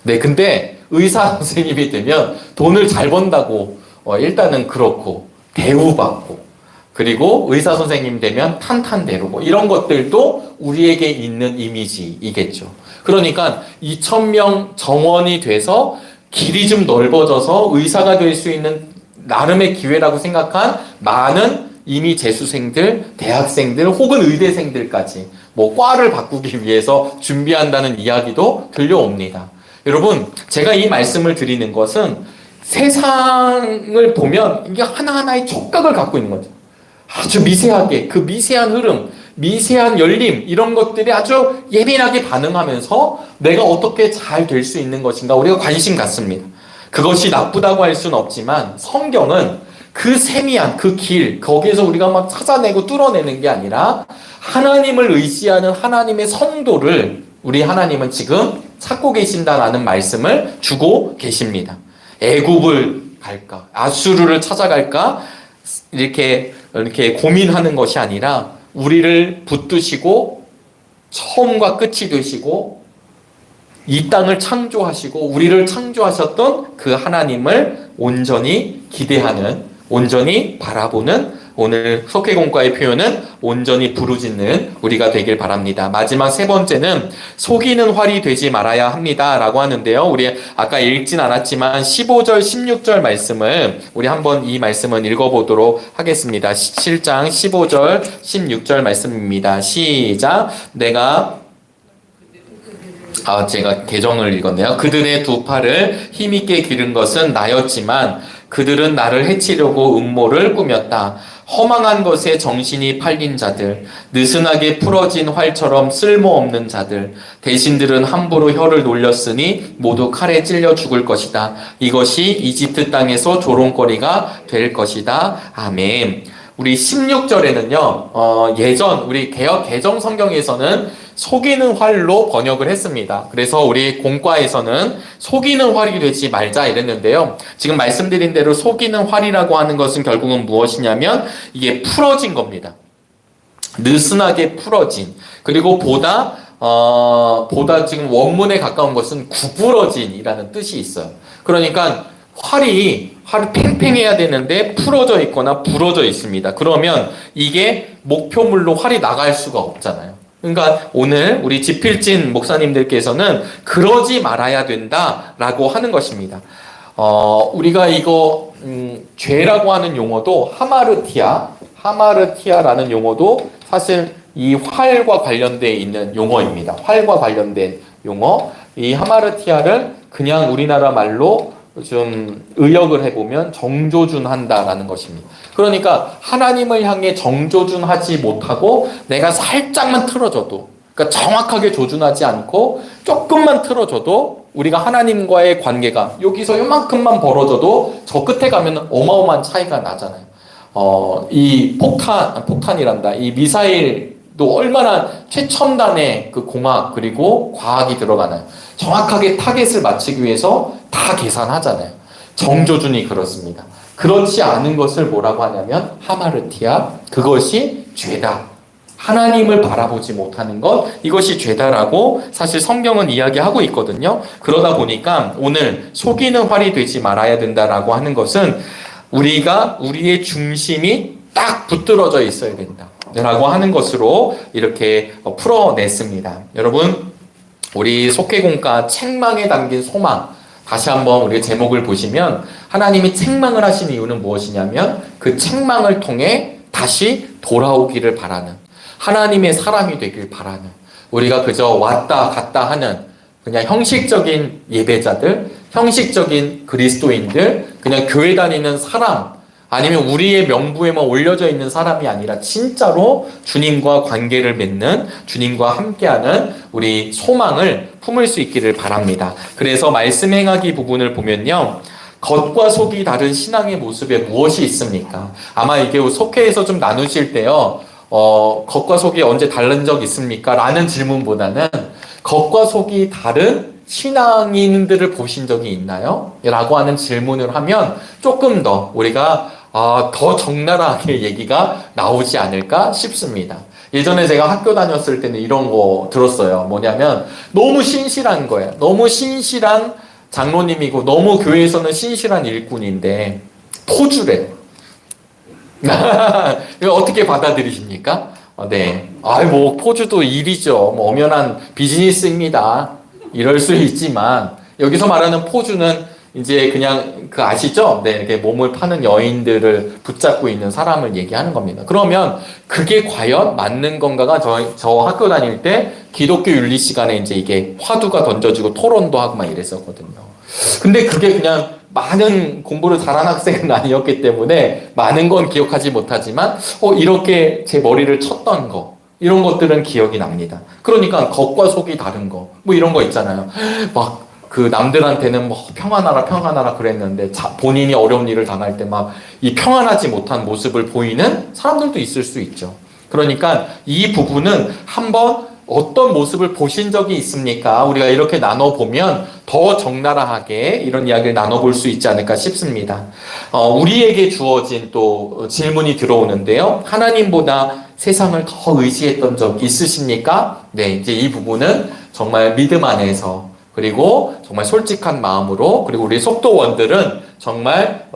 네, 근데 의사 선생님이 되면 돈을 잘 번다고 일단은 그렇고 대우받고 그리고 의사 선생님 되면 탄탄대로고 이런 것들도 우리에게 있는 이미지이겠죠. 그러니까 2,000명 정원이 돼서 길이 좀 넓어져서 의사가 될 수 있는 나름의 기회라고 생각한 많은 이미 재수생들, 대학생들 혹은 의대생들까지 과를 바꾸기 위해서 준비한다는 이야기도 들려옵니다. 여러분, 제가 이 말씀을 드리는 것은 세상을 보면 이게 하나하나의 촉각을 갖고 있는 거죠. 아주 미세하게 그 미세한 흐름, 미세한 열림 이런 것들이 아주 예민하게 반응하면서 내가 어떻게 잘 될 수 있는 것인가 우리가 관심 갖습니다. 그것이 나쁘다고 할 수는 없지만 성경은 그 세미한 그 길 거기에서 우리가 찾아내고 뚫어내는 게 아니라 하나님을 의지하는 하나님의 성도를 우리 하나님은 지금 찾고 계신다라는 말씀을 주고 계십니다. 애굽을 갈까 아수르를 찾아갈까 이렇게 고민하는 것이 아니라 우리를 붙드시고 처음과 끝이 되시고 이 땅을 창조하시고 우리를 창조하셨던 그 하나님을 온전히 기대하는 온전히 바라보는 오늘 속회공과의 표현은 온전히 부르짖는 우리가 되길 바랍니다. 마지막 세 번째는 속이는 활이 되지 말아야 합니다 라고 하는데요. 우리 아까 읽진 않았지만 15절 16절 말씀을 우리 한번 이 말씀은 읽어보도록 하겠습니다. 7장 15절 16절 말씀입니다. 시작. 제가 개정을 읽었네요. 그들의 두 팔을 힘있게 기른 것은 나였지만 그들은 나를 해치려고 음모를 꾸몄다. 허망한 것에 정신이 팔린 자들, 느슨하게 풀어진 활처럼 쓸모없는 자들, 대신들은 함부로 혀를 놀렸으니 모두 칼에 찔려 죽을 것이다. 이것이 이집트 땅에서 조롱거리가 될 것이다. 아멘. 우리 16절에는요, 예전 우리 개역 개정 성경에서는 속이는 활로 번역을 했습니다. 그래서 우리 공과에서는 속이는 활이 되지 말자 이랬는데요. 지금 말씀드린 대로 속이는 활이라고 하는 것은 결국은 무엇이냐면 이게 풀어진 겁니다. 느슨하게 풀어진. 그리고 보다 지금 원문에 가까운 것은 구부러진이라는 뜻이 있어요. 그러니까 활이 팽팽해야 되는데 풀어져 있거나 부러져 있습니다. 그러면 이게 목표물로 활이 나갈 수가 없잖아요. 그러니까 오늘 우리 지필진 목사님들께서는 그러지 말아야 된다라고 하는 것입니다. 우리가 이거 죄라고 하는 용어도 하마르티아라는 용어도 사실 이 활과 관련되어 있는 용어입니다. 활과 관련된 용어. 이 하마르티아를 그냥 우리나라 말로 좀 의역을 해보면 정조준한다라는 것입니다. 그러니까 하나님을 향해 정조준하지 못하고 내가 살짝만 틀어져도, 그러니까 정확하게 조준하지 않고 조금만 틀어져도 우리가 하나님과의 관계가 여기서 요만큼만 벌어져도 저 끝에 가면 어마어마한 차이가 나잖아요. 이 폭탄이란다. 이 미사일도 얼마나 최첨단의 그 공학 그리고 과학이 들어가나요. 정확하게 타겟을 맞추기 위해서 다 계산하잖아요. 정조준이 그렇습니다. 그렇지 않은 것을 뭐라고 하냐면 하마르티아, 그것이 죄다. 하나님을 바라보지 못하는 것, 이것이 죄다라고 사실 성경은 이야기하고 있거든요. 그러다 보니까 오늘 속이는 활이 되지 말아야 된다라고 하는 것은 우리가 우리의 중심이 딱 붙들어져 있어야 된다 라고 하는 것으로 이렇게 풀어냈습니다. 여러분, 우리 속회공과 책망에 담긴 소망, 다시 한번 우리 제목을 보시면 하나님이 책망을 하신 이유는 무엇이냐면 그 책망을 통해 다시 돌아오기를 바라는, 하나님의 사람이 되길 바라는, 우리가 그저 왔다 갔다 하는 그냥 형식적인 예배자들, 형식적인 그리스도인들, 그냥 교회 다니는 사람, 아니면 우리의 명부에만 올려져 있는 사람이 아니라 진짜로 주님과 관계를 맺는, 주님과 함께하는 우리 소망을 품을 수 있기를 바랍니다. 그래서 말씀 행하기 부분을 보면요, 겉과 속이 다른 신앙의 모습에 무엇이 있습니까? 아마 이게 속회에서 좀 나누실 때요, 겉과 속이 언제 다른 적 있습니까? 라는 질문보다는 겉과 속이 다른 신앙인들을 보신 적이 있나요? 라고 하는 질문을 하면 조금 더 우리가 더 적나라하게 얘기가 나오지 않을까 싶습니다. 예전에 제가 학교 다녔을 때는 이런 거 들었어요. 뭐냐면 너무 신실한 거예요. 너무 신실한 장로님이고 너무 교회에서는 신실한 일꾼인데 포주래. 이거 어떻게 받아들이십니까? 네. 뭐 포주도 일이죠. 뭐 엄연한 비즈니스입니다. 이럴 수 있지만 여기서 말하는 포주는 이제 그냥 그 아시죠? 네, 이렇게 몸을 파는 여인들을 붙잡고 있는 사람을 얘기하는 겁니다. 그러면 그게 과연 맞는 건가가 저 학교 다닐 때 기독교 윤리 시간에 이제 이게 화두가 던져지고 토론도 하고 막 이랬었거든요. 근데 그게 그냥 많은 공부를 잘한 학생은 아니었기 때문에 많은 건 기억하지 못하지만 이렇게 제 머리를 쳤던 거, 이런 것들은 기억이 납니다. 그러니까 겉과 속이 다른 거, 뭐 이런 거 있잖아요. 막 그 남들한테는 뭐 평안하라 그랬는데 본인이 어려운 일을 당할 때 막 이 평안하지 못한 모습을 보이는 사람들도 있을 수 있죠. 그러니까 이 부분은 한번 어떤 모습을 보신 적이 있습니까? 우리가 이렇게 나눠보면 더 적나라하게 이런 이야기를 나눠볼 수 있지 않을까 싶습니다. 우리에게 주어진 또 질문이 들어오는데요. 하나님보다 세상을 더 의지했던 적 있으십니까? 네, 이제 이 부분은 정말 믿음 안에서, 그리고 정말 솔직한 마음으로, 그리고 우리 속도원들은 정말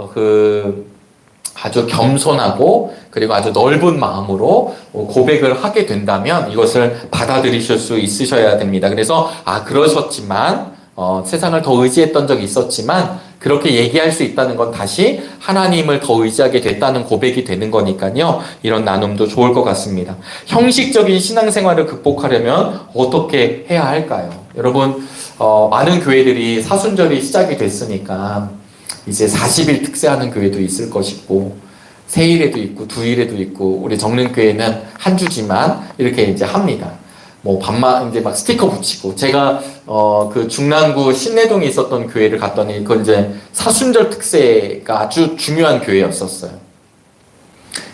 아주 겸손하고 그리고 아주 넓은 마음으로 고백을 하게 된다면 이것을 받아들이실 수 있으셔야 됩니다. 그래서 그러셨지만 세상을 더 의지했던 적이 있었지만 그렇게 얘기할 수 있다는 건 다시 하나님을 더 의지하게 됐다는 고백이 되는 거니까요. 이런 나눔도 좋을 것 같습니다. 형식적인 신앙생활을 극복하려면 어떻게 해야 할까요? 여러분, 많은 교회들이 사순절이 시작이 됐으니까 이제 40일 특세하는 교회도 있을 것이고, 세일에도 있고 두일에도 있고 우리 정릉교회는 한 주지만 이렇게 이제 합니다. 뭐 밤만 이제 막 스티커 붙이고 제가 그 중랑구 신내동에 있었던 교회를 갔더니 그건 이제 사순절 특세가 아주 중요한 교회였었어요.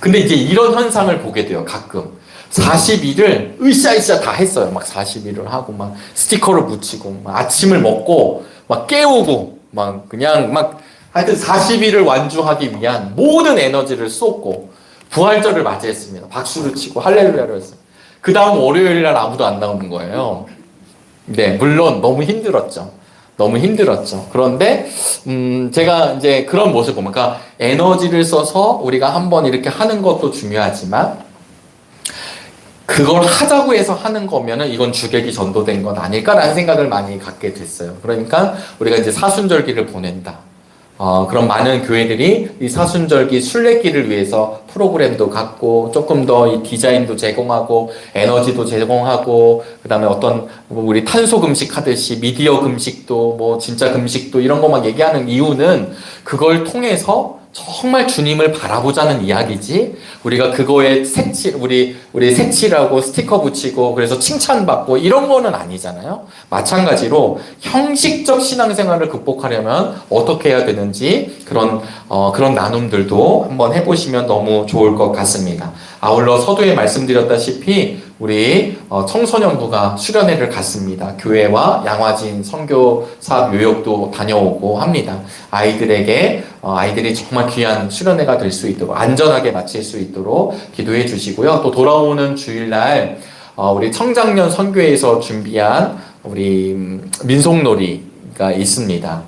근데 이제 이런 현상을 보게 돼요. 가끔 40일을 으쌰으쌰 다 했어요. 막 40일을 하고 막 스티커를 붙이고 막 아침을 먹고 막 깨우고 막 그냥 막 하여튼 40일을 완주하기 위한 모든 에너지를 쏟고 부활절을 맞이했습니다. 박수를 치고 할렐루야를 했어요. 그 다음 월요일 날 아무도 안 나오는 거예요. 네, 물론 너무 힘들었죠. 너무 힘들었죠. 그런데 제가 이제 그런 모습을 보면, 그러니까 에너지를 써서 우리가 한번 이렇게 하는 것도 중요하지만 그걸 하자고 해서 하는 거면은 이건 주객이 전도된 건 아닐까라는 생각을 많이 갖게 됐어요. 그러니까 우리가 이제 사순절기를 보낸다. 그런 많은 교회들이 이 사순절기 순례길을 위해서 프로그램도 갖고 조금 더 이 디자인도 제공하고 에너지도 제공하고 그다음에 어떤 우리 탄소 금식 하듯이 미디어 금식도 뭐 진짜 금식도 이런 것만 얘기하는 이유는 그걸 통해서 정말 주님을 바라보자는 이야기지 우리가 그거에 색칠 우리 색칠하고 스티커 붙이고 그래서 칭찬받고 이런 거는 아니잖아요. 마찬가지로 형식적 신앙생활을 극복하려면 어떻게 해야 되는지 그런 나눔들도 한번 해보시면 너무 좋을 것 같습니다. 아울러 서두에 말씀드렸다시피 우리 청소년부가 수련회를 갔습니다. 교회와 양화진 선교사 묘역도 다녀오고 합니다. 아이들이 정말 귀한 수련회가 될 수 있도록 안전하게 마칠 수 있도록 기도해 주시고요. 또 돌아오는 주일날 우리 청장년 선교회에서 준비한 우리 민속놀이가 있습니다.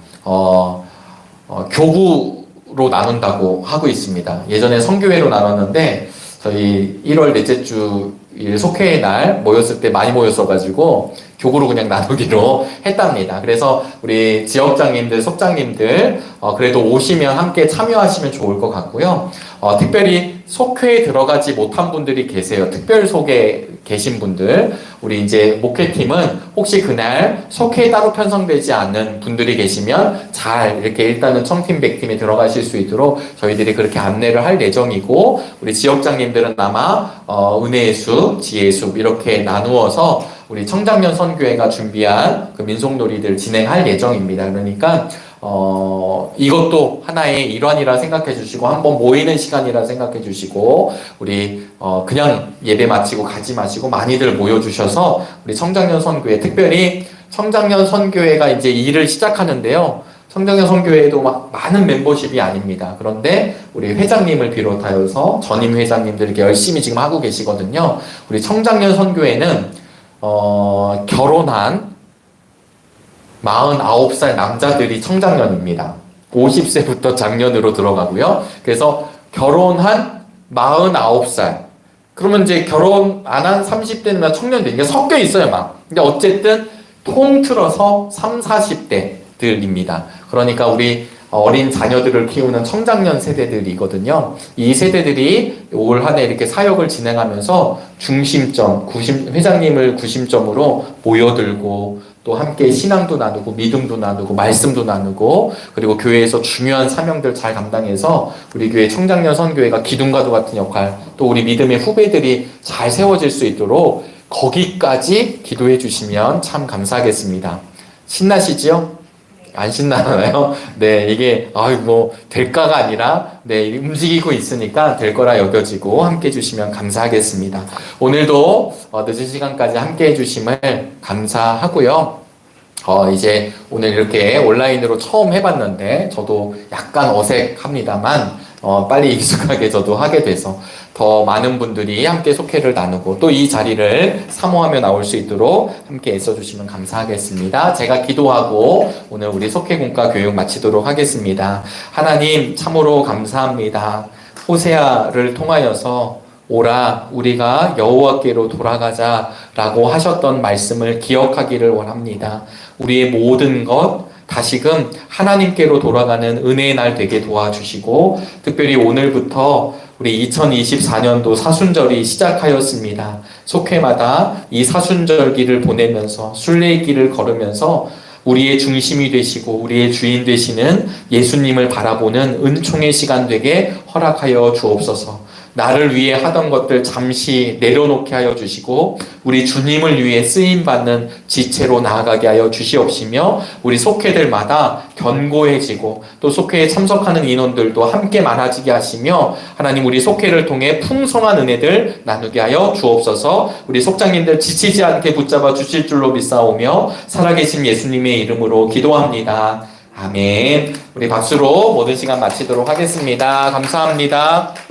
교구로 나눈다고 하고 있습니다. 예전에 선교회로 나눴는데 저희 1월 넷째 주일 속회의 날 모였을 때 많이 모였어가지고 교구로 그냥 나누기로 했답니다. 그래서 우리 지역장님들, 속장님들 그래도 오시면 함께 참여하시면 좋을 것 같고요. 특별히 속회에 들어가지 못한 분들이 계세요. 특별 속에 계신 분들, 우리 이제 목회팀은 혹시 그날 속회에 따로 편성되지 않는 분들이 계시면 잘 이렇게 일단은 청팀, 백팀에 들어가실 수 있도록 저희들이 그렇게 안내를 할 예정이고, 우리 지역장님들은 아마 은혜의 숲, 지혜의 숲 이렇게 나누어서 우리 청장년 선교회가 준비한 그 민속놀이들 진행할 예정입니다. 그러니까 이것도 하나의 일환이라 생각해 주시고 한번 모이는 시간이라 생각해 주시고 우리 그냥 예배 마치고 가지 마시고 많이들 모여 주셔서 우리 청장년 선교회, 특별히 청장년 선교회가 이제 일을 시작하는데요. 청장년 선교회에도 막 많은 멤버십이 아닙니다. 그런데 우리 회장님을 비롯하여서 전임 회장님들 열심히 지금 하고 계시거든요. 우리 청장년 선교회는 결혼한 49살 남자들이 청장년입니다. 50세부터 장년으로 들어가고요. 그래서 결혼한 49살. 그러면 이제 결혼 안 한 30대나 청년들, 이게 섞여 있어요, 막. 근데 어쨌든 통틀어서 30, 40대들입니다. 그러니까 우리 어린 자녀들을 키우는 청장년 세대들이거든요. 이 세대들이 올 한 해 이렇게 사역을 진행하면서 회장님을 구심점으로 모여들고 또 함께 신앙도 나누고 믿음도 나누고 말씀도 나누고 그리고 교회에서 중요한 사명들 잘 감당해서 우리 교회 청장년 선교회가 기둥과도 같은 역할 또 우리 믿음의 후배들이 잘 세워질 수 있도록 거기까지 기도해 주시면 참 감사하겠습니다. 신나시지요? 안 신나나요? 네, 이게 될까가 아니라 움직이고 있으니까 될 거라 여겨지고 함께 해주시면 감사하겠습니다. 오늘도 늦은 시간까지 함께 해주심을 감사하고요. 이제 오늘 이렇게 온라인으로 처음 해봤는데 저도 약간 어색합니다만 빨리 익숙하게 저도 하게 돼서 더 많은 분들이 함께 속회를 나누고 또 이 자리를 사모하며 나올 수 있도록 함께 애써주시면 감사하겠습니다. 제가 기도하고 오늘 우리 속회공과 교육 마치도록 하겠습니다. 하나님 참으로 감사합니다. 호세아를 통하여서 오라 우리가 여호와께로 돌아가자라고 하셨던 말씀을 기억하기를 원합니다. 우리의 모든 것 다시금 하나님께로 돌아가는 은혜의 날 되게 도와주시고 특별히 오늘부터 우리 2024년도 사순절이 시작하였습니다. 속회마다 이 사순절기를 보내면서 순례의 길을 걸으면서 우리의 중심이 되시고 우리의 주인 되시는 예수님을 바라보는 은총의 시간 되게 허락하여 주옵소서. 나를 위해 하던 것들 잠시 내려놓게 하여 주시고 우리 주님을 위해 쓰임받는 지체로 나아가게 하여 주시옵시며 우리 속회들마다 견고해지고 또 속회에 참석하는 인원들도 함께 많아지게 하시며 하나님 우리 속회를 통해 풍성한 은혜들 나누게 하여 주옵소서. 우리 속장님들 지치지 않게 붙잡아 주실 줄로 믿사오며 살아계신 예수님의 이름으로 기도합니다. 아멘. 우리 박수로 모든 시간 마치도록 하겠습니다. 감사합니다.